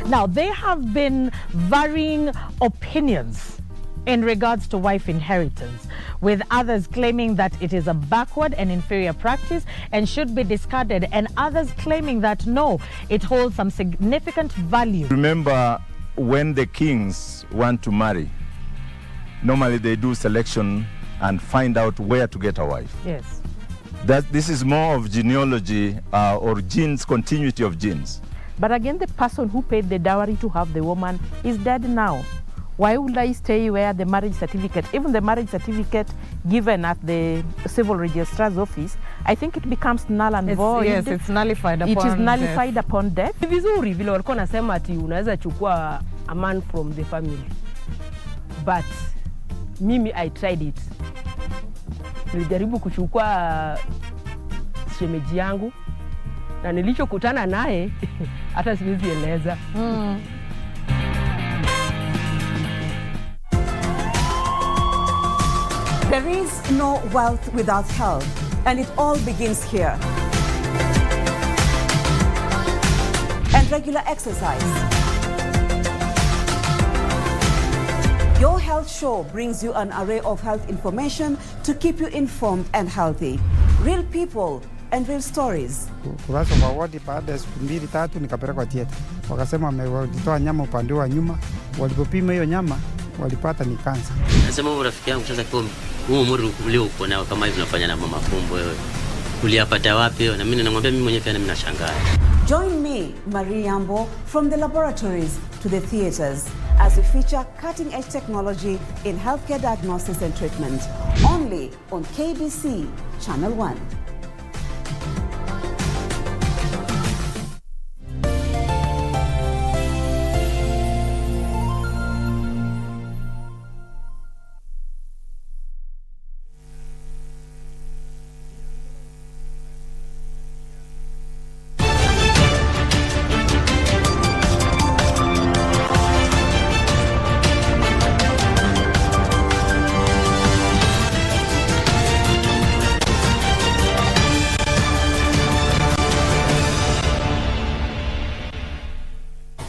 Now, there have been varying opinions in regards to wife inheritance, with others claiming that it is a backward and inferior practice and should be discarded, and others claiming that no, it holds some significant value. Remember, when the kings want to marry, normally they do selection and find out where to get a wife. Yes. This is more of genealogy or genes, continuity of genes. But again, the person who paid the dowry to have the woman is dead now. Why would I stay where the marriage certificate, even the marriage certificate given at the civil registrar's office, I think it becomes null and void. Yes, it's nullified upon death. It is nullified upon death. Vizuri vile walikuwa nasema ati unaweza chukua a man from the family. But mimi I tried it. Nilijaribu kuchukua shemeji yangu na nilichokutana naye hata siwezi eleza. There is no wealth without health, and it all begins here. And regular exercise. Your Health Show brings you an array of health information to keep you informed and healthy. Real people and real stories. Kurasa kwa wadi baada ya siku 2-3 nikapelekwa theater. Wakasema wametoa nyama upande wa nyuma. Walipopima hiyo nyama walipata ni kansa. Nasema wewe rafiki yangu sasa kwa huu umri ulio uko nao kama hivi unafanya na mama fumbo wewe. Uliyapata wapi wewe? Na mimi namwambia mimi mwenyewe pia mimi nashangaa. Join me, Marie Yambo, from the laboratories to the theaters as we feature cutting-edge technology in healthcare diagnosis and treatment, only on KBC Channel 1.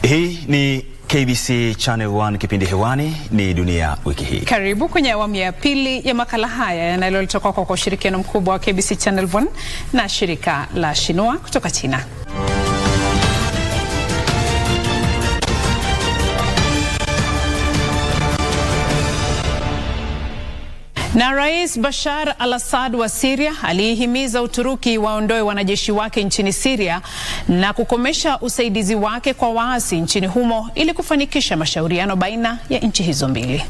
Hii ni KBC Channel 1, kipindi hewani ni Dunia Wiki Hii. Karibu kwenye awamu ya pili ya makala haya yanayoletwa kwa ushirikiano mkubwa wa KBC Channel 1 na shirika la Shinua kutoka China. Na Rais Bashar al-Assad wa Syria alihimiza Uturuki waondoe wanajeshi wake nchini Syria na kukomesha usaidizi wake kwa waasi nchini humo ili kufanikisha mashauriano baina ya nchi hizo mbili.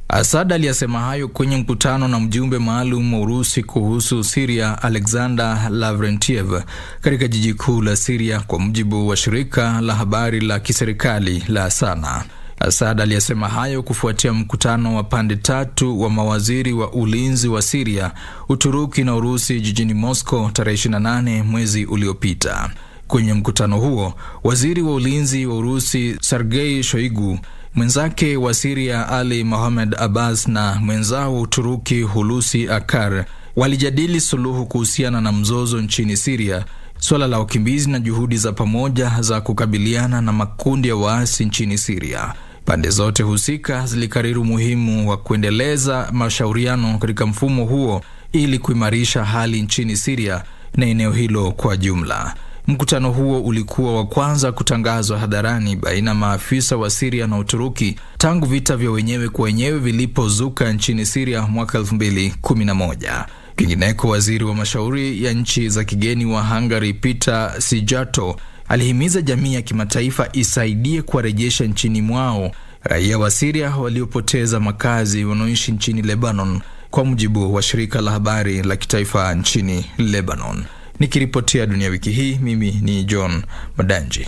Assad aliyasema hayo kwenye mkutano na mjumbe maalum wa Urusi kuhusu Syria Alexander Lavrentiev katika jiji kuu la Syria, kwa mujibu wa shirika la habari la kiserikali la Sana. Assad aliyasema hayo kufuatia mkutano wa pande tatu wa mawaziri wa ulinzi wa Syria, Uturuki na Urusi jijini Moscow tarehe 28 mwezi uliopita. Kwenye mkutano huo, waziri wa ulinzi wa Urusi Sergei Shoigu, mwenzake wa Syria Ali Mohamed Abbas na mwenzao wa Uturuki Hulusi Akar walijadili suluhu kuhusiana na mzozo nchini Syria, swala la wakimbizi na juhudi za pamoja za kukabiliana na makundi ya waasi nchini Syria. Pande zote husika zilikariri umuhimu wa kuendeleza mashauriano katika mfumo huo ili kuimarisha hali nchini Syria na eneo hilo kwa jumla. Mkutano huo ulikuwa wa kwanza kutangazwa hadharani baina maafisa wa Syria na Uturuki tangu vita vya wenyewe kwa wenyewe vilipozuka nchini Syria mwaka 2011. Kingineko, waziri wa mashauri ya nchi za kigeni wa Hungary Peter Sijato alihimiza jamii ya kimataifa isaidie kuwarejesha nchini mwao raia wa Syria waliopoteza makazi wanaoishi nchini Lebanon, kwa mujibu wa shirika la habari la kitaifa nchini Lebanon. Nikiripotia Dunia Wiki Hii, mimi ni John Madanji.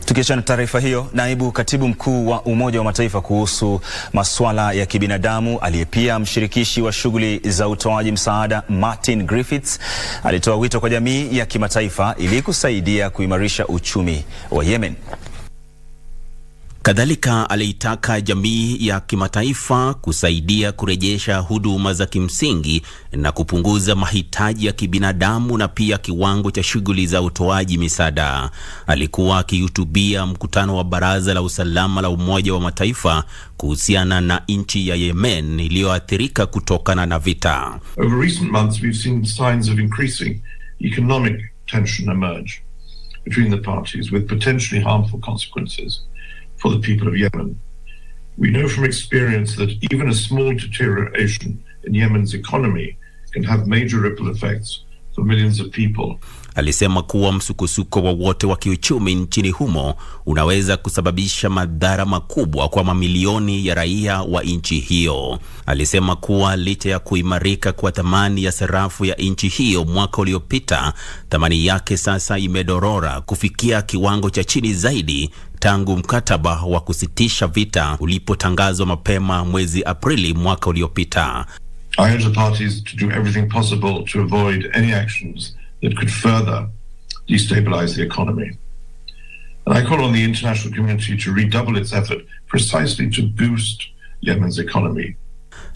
Tukiachana taarifa hiyo, naibu katibu mkuu wa Umoja wa Mataifa kuhusu masuala ya kibinadamu aliyepia mshirikishi wa shughuli za utoaji msaada Martin Griffiths alitoa wito kwa jamii ya kimataifa ili kusaidia kuimarisha uchumi wa Yemen. Kadhalika aliitaka jamii ya kimataifa kusaidia kurejesha huduma za kimsingi na kupunguza mahitaji ya kibinadamu na pia kiwango cha shughuli za utoaji misaada. Alikuwa akihutubia mkutano wa Baraza la Usalama la Umoja wa Mataifa kuhusiana na nchi ya Yemen iliyoathirika kutokana na vita. Over recent months we've seen signs of increasing economic tension emerge between the parties with potentially harmful consequences for the people of Yemen. We know from experience that even a small deterioration in Yemen's economy can have major ripple effects for millions of people. Alisema kuwa msukosuko wowote wa kiuchumi nchini humo unaweza kusababisha madhara makubwa kwa mamilioni ya raia wa nchi hiyo. Alisema kuwa licha ya kuimarika kwa thamani ya sarafu ya nchi hiyo mwaka uliopita, thamani yake sasa imedorora kufikia kiwango cha chini zaidi tangu mkataba wa kusitisha vita ulipotangazwa mapema mwezi Aprili mwaka uliopita. I urge the parties to do everything possible to avoid any actions that could further destabilize the economy. And I call on the international community to redouble its effort precisely to boost Yemen's economy.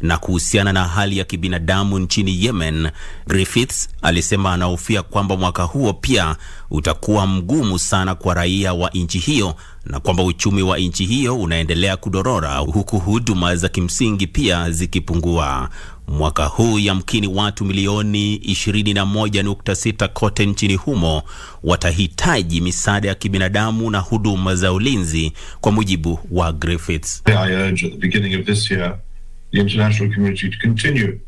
Na kuhusiana na hali ya kibinadamu nchini Yemen, Griffiths alisema anahofia kwamba mwaka huo pia utakuwa mgumu sana kwa raia wa nchi hiyo na kwamba uchumi wa nchi hiyo unaendelea kudorora huku huduma za kimsingi pia zikipungua. Mwaka huu yamkini watu milioni 21.6 kote nchini humo watahitaji misaada ya kibinadamu na huduma za ulinzi, kwa mujibu wa Griffiths. I urge at the beginning of this year the international community to continue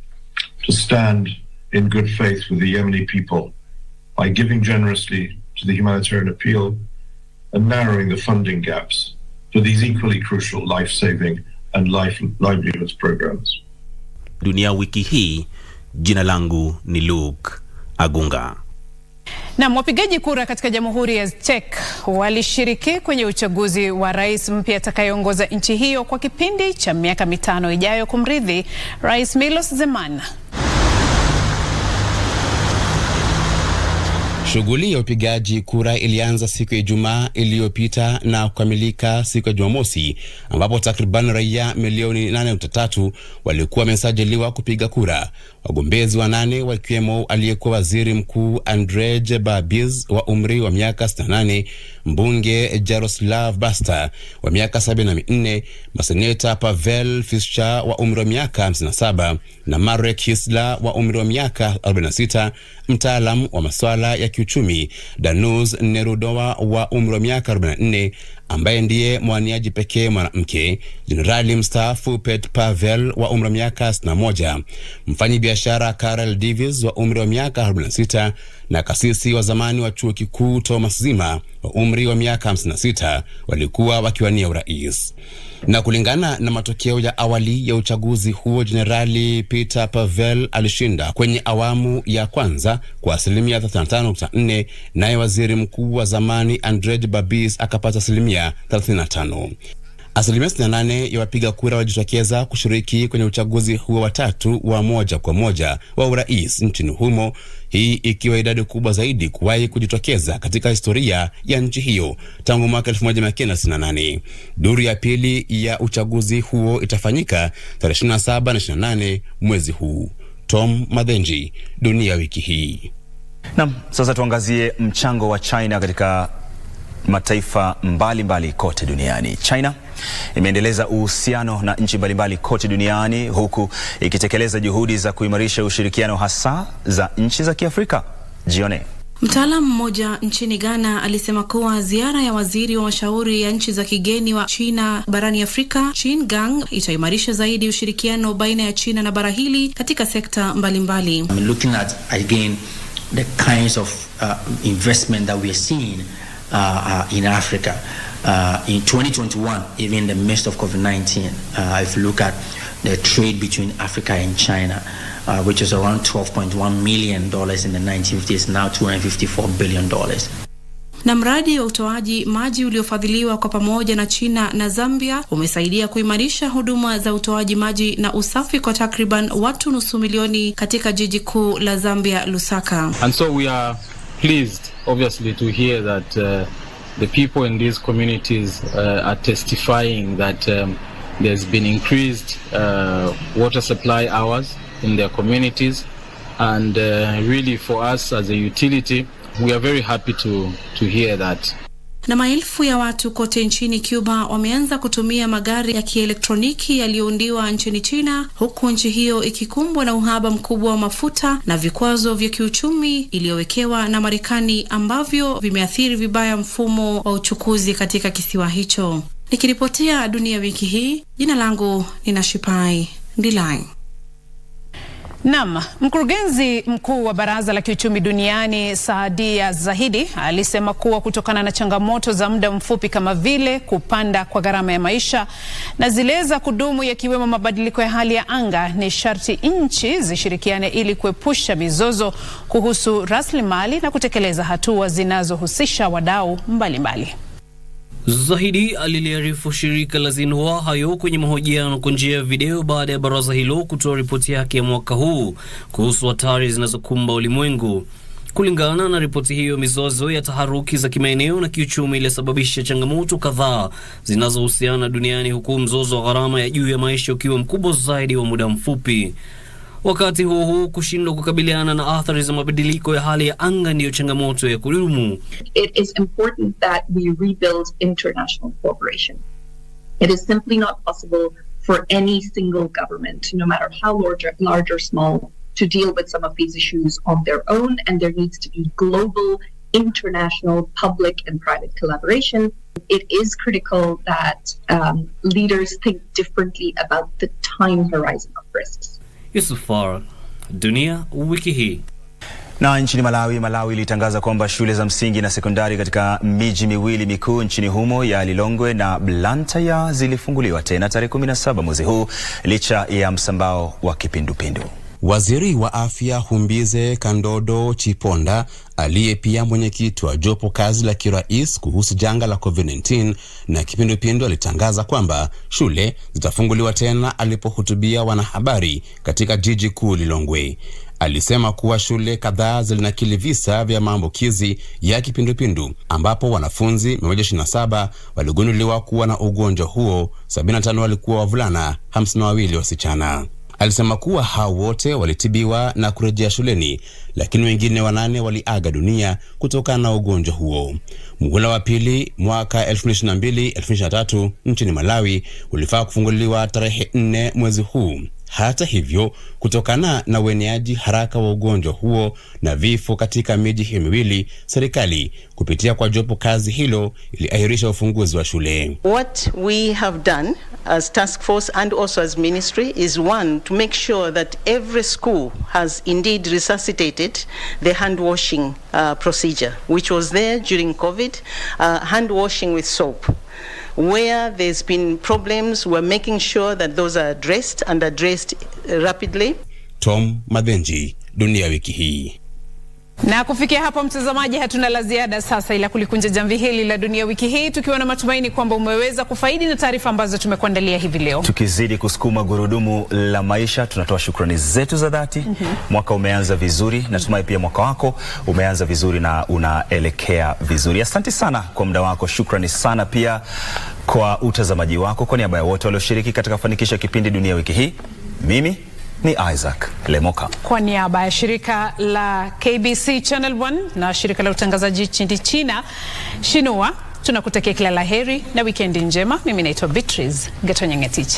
to stand in good faith with the Yemeni people by giving generously to the humanitarian appeal and narrowing the funding gaps for these equally crucial life-saving and livelihoods programs. Dunia Wiki Hii, jina langu ni Luke Agunga. Na wapigaji kura katika Jamhuri ya Czech walishiriki kwenye uchaguzi wa rais mpya atakayeongoza nchi hiyo kwa kipindi cha miaka 5 ijayo kumrithi Rais Milos Zeman. Shughuli ya upigaji kura ilianza siku ya Ijumaa iliyopita na kukamilika siku ya Jumamosi, ambapo takriban raia milioni 8.3 walikuwa wamesajiliwa kupiga kura. Wagombezi 8 wakiwemo aliyekuwa waziri mkuu Andrzej Babis wa umri wa miaka 68, mbunge Jaroslav Basta wa miaka 74, maseneta Pavel Fischer wa umri wa miaka 57 na Marek Hisla wa umri wa miaka 46, mtaalam wa masuala ya kiuchumi Danusz Nerudova wa umri wa miaka 44 ambaye ndiye mwaniaji pekee mwanamke, Jenerali mstaafu Pet Pavel wa umri wa miaka 61, mfanyi biashara Karel Davis wa umri wa miaka 46 na kasisi wa zamani wa chuo kikuu Thomas Zima wa umri wa miaka 56 walikuwa wakiwania urais. Na kulingana na matokeo ya awali ya uchaguzi huo, Jenerali Peter Pavel alishinda kwenye awamu ya kwanza kwa 35.4%, naye waziri mkuu wa zamani Andrzej Babis akapata 35%. 68% ya wapiga kura walijitokeza kushiriki kwenye uchaguzi huo wa tatu wa moja kwa moja wa urais nchini humo, hii ikiwa idadi kubwa zaidi kuwahi kujitokeza katika historia ya nchi hiyo tangu mwaka 1968. Duru ya pili ya uchaguzi huo itafanyika tarehe 27 na 28 mwezi huu. Tom Madhenji, Dunia Wiki Hii. Naam, sasa tuangazie mchango wa China katika mataifa mbalimbali kote duniani. China imeendeleza uhusiano na nchi mbalimbali kote duniani huku ikitekeleza juhudi za kuimarisha ushirikiano hasa za nchi za Kiafrika. Jione. Mtaalamu mmoja nchini Ghana alisema kuwa ziara ya waziri wa mashauri ya nchi za kigeni wa China barani Afrika, Qin Gang, itaimarisha zaidi ushirikiano baina ya China na bara hili katika sekta mbalimbali. I'm looking at again the kinds of investment that we are seeing in Africa. In 2021, even in the midst of COVID-19, if you look at the trade between Africa and China, which is around $12.1 million in the 1950s, now $254 billion. Na mradi wa utoaji maji uliofadhiliwa kwa pamoja na China na Zambia umesaidia kuimarisha huduma za utoaji maji na usafi kwa takriban watu 500,000 katika jiji kuu la Zambia, Lusaka. And so we are pleased, obviously, to hear that the people in these communities are testifying that there's been increased water supply hours in their communities, and really for us as a utility, we are very happy to hear that. Na maelfu ya watu kote nchini Cuba wameanza kutumia magari ya kielektroniki yaliyoundiwa nchini China, huku nchi hiyo ikikumbwa na uhaba mkubwa wa mafuta na vikwazo vya kiuchumi iliyowekewa na Marekani ambavyo vimeathiri vibaya mfumo wa uchukuzi katika kisiwa hicho. Nikiripotia Dunia Wiki Hii, jina langu ni Nashipai Ndilai. Naam, mkurugenzi mkuu wa Baraza la Kiuchumi Duniani Saadia Zahidi alisema kuwa kutokana na changamoto za muda mfupi kama vile kupanda kwa gharama ya maisha na zile za kudumu yakiwemo mabadiliko ya hali ya anga, ni sharti nchi zishirikiane ili kuepusha mizozo kuhusu rasilimali na kutekeleza hatua zinazohusisha wadau mbalimbali. Zahidi aliliarifu shirika la Xinhua hayo kwenye mahojiano kwa njia ya video baada ya baraza hilo kutoa ripoti yake ya mwaka huu kuhusu hatari zinazokumba ulimwengu. Kulingana na ripoti hiyo, mizozo ya taharuki za kimaeneo na kiuchumi ilisababisha changamoto kadhaa zinazohusiana duniani, huku mzozo wa gharama ya juu ya maisha ukiwa mkubwa zaidi wa muda mfupi. Wakati huo kushindwa kukabiliana na athari za mabadiliko ya hali ya anga ndiyo changamoto ya kudumu. It is important that we rebuild international cooperation. It is simply not possible for any single government, no matter how large or small, to deal with some of these issues on their own, and there needs to be global, international, public and private collaboration. It is critical that leaders think differently about the time horizon of risks. Yusufar, Dunia Wiki Hii. Na nchini Malawi ilitangaza kwamba shule za msingi na sekondari katika miji miwili mikuu nchini humo ya Lilongwe na Blantyre zilifunguliwa tena tarehe 17 mwezi huu licha ya msambao wa kipindupindu. Waziri wa Afya Humbize Kandodo Chiponda, aliye pia mwenyekiti wa jopo kazi la kirais kuhusu janga la COVID-19 na kipindupindu, alitangaza kwamba shule zitafunguliwa tena alipohutubia wanahabari katika jiji kuu Lilongwe. Alisema kuwa shule kadhaa zilinakili visa vya maambukizi ya kipindupindu ambapo wanafunzi 127 waligunduliwa kuwa na ugonjwa huo, 75 walikuwa wavulana, 52 wasichana. Alisema kuwa hao wote walitibiwa na kurejea shuleni, lakini wengine 8 waliaga dunia kutokana na ugonjwa huo. Muhula wa pili mwaka 2022-2023 nchini Malawi ulifaa kufunguliwa tarehe 4 mwezi huu. Hata hivyo, kutokana na ueneaji haraka wa ugonjwa huo na vifo katika miji hiyo miwili, serikali kupitia kwa jopo kazi hilo iliahirisha ufunguzi wa shule. What we have done as task force and also as ministry is one, to make sure that every school has indeed resuscitated the hand washing procedure, which was there during COVID, hand washing with soap. Where there's been problems, we're making sure that those are addressed and addressed rapidly. Tom Madhenji, Dunia Wiki Hii. Na kufikia hapo mtazamaji, hatuna la ziada sasa ila kulikunja jamvi hili la Dunia Wiki Hii, tukiwa na matumaini kwamba umeweza kufaidi na taarifa ambazo tumekuandalia hivi leo. Tukizidi kusukuma gurudumu la maisha, tunatoa shukrani zetu za dhati. Mwaka umeanza vizuri, natumai pia mwaka wako umeanza vizuri na unaelekea vizuri. Asante sana kwa muda wako, shukrani sana pia kwa utazamaji wako. Kwa niaba ya wote walioshiriki katika kufanikisha kipindi Dunia Wiki Hii, mimi ni Isaac Lemoka. Kwa niaba ya shirika la KBC Channel 1 na shirika la utangazaji nchini China Xinhua, tunakutakia kila laheri na weekend njema. Mimi naitwa Beatrice Gatonyengetich.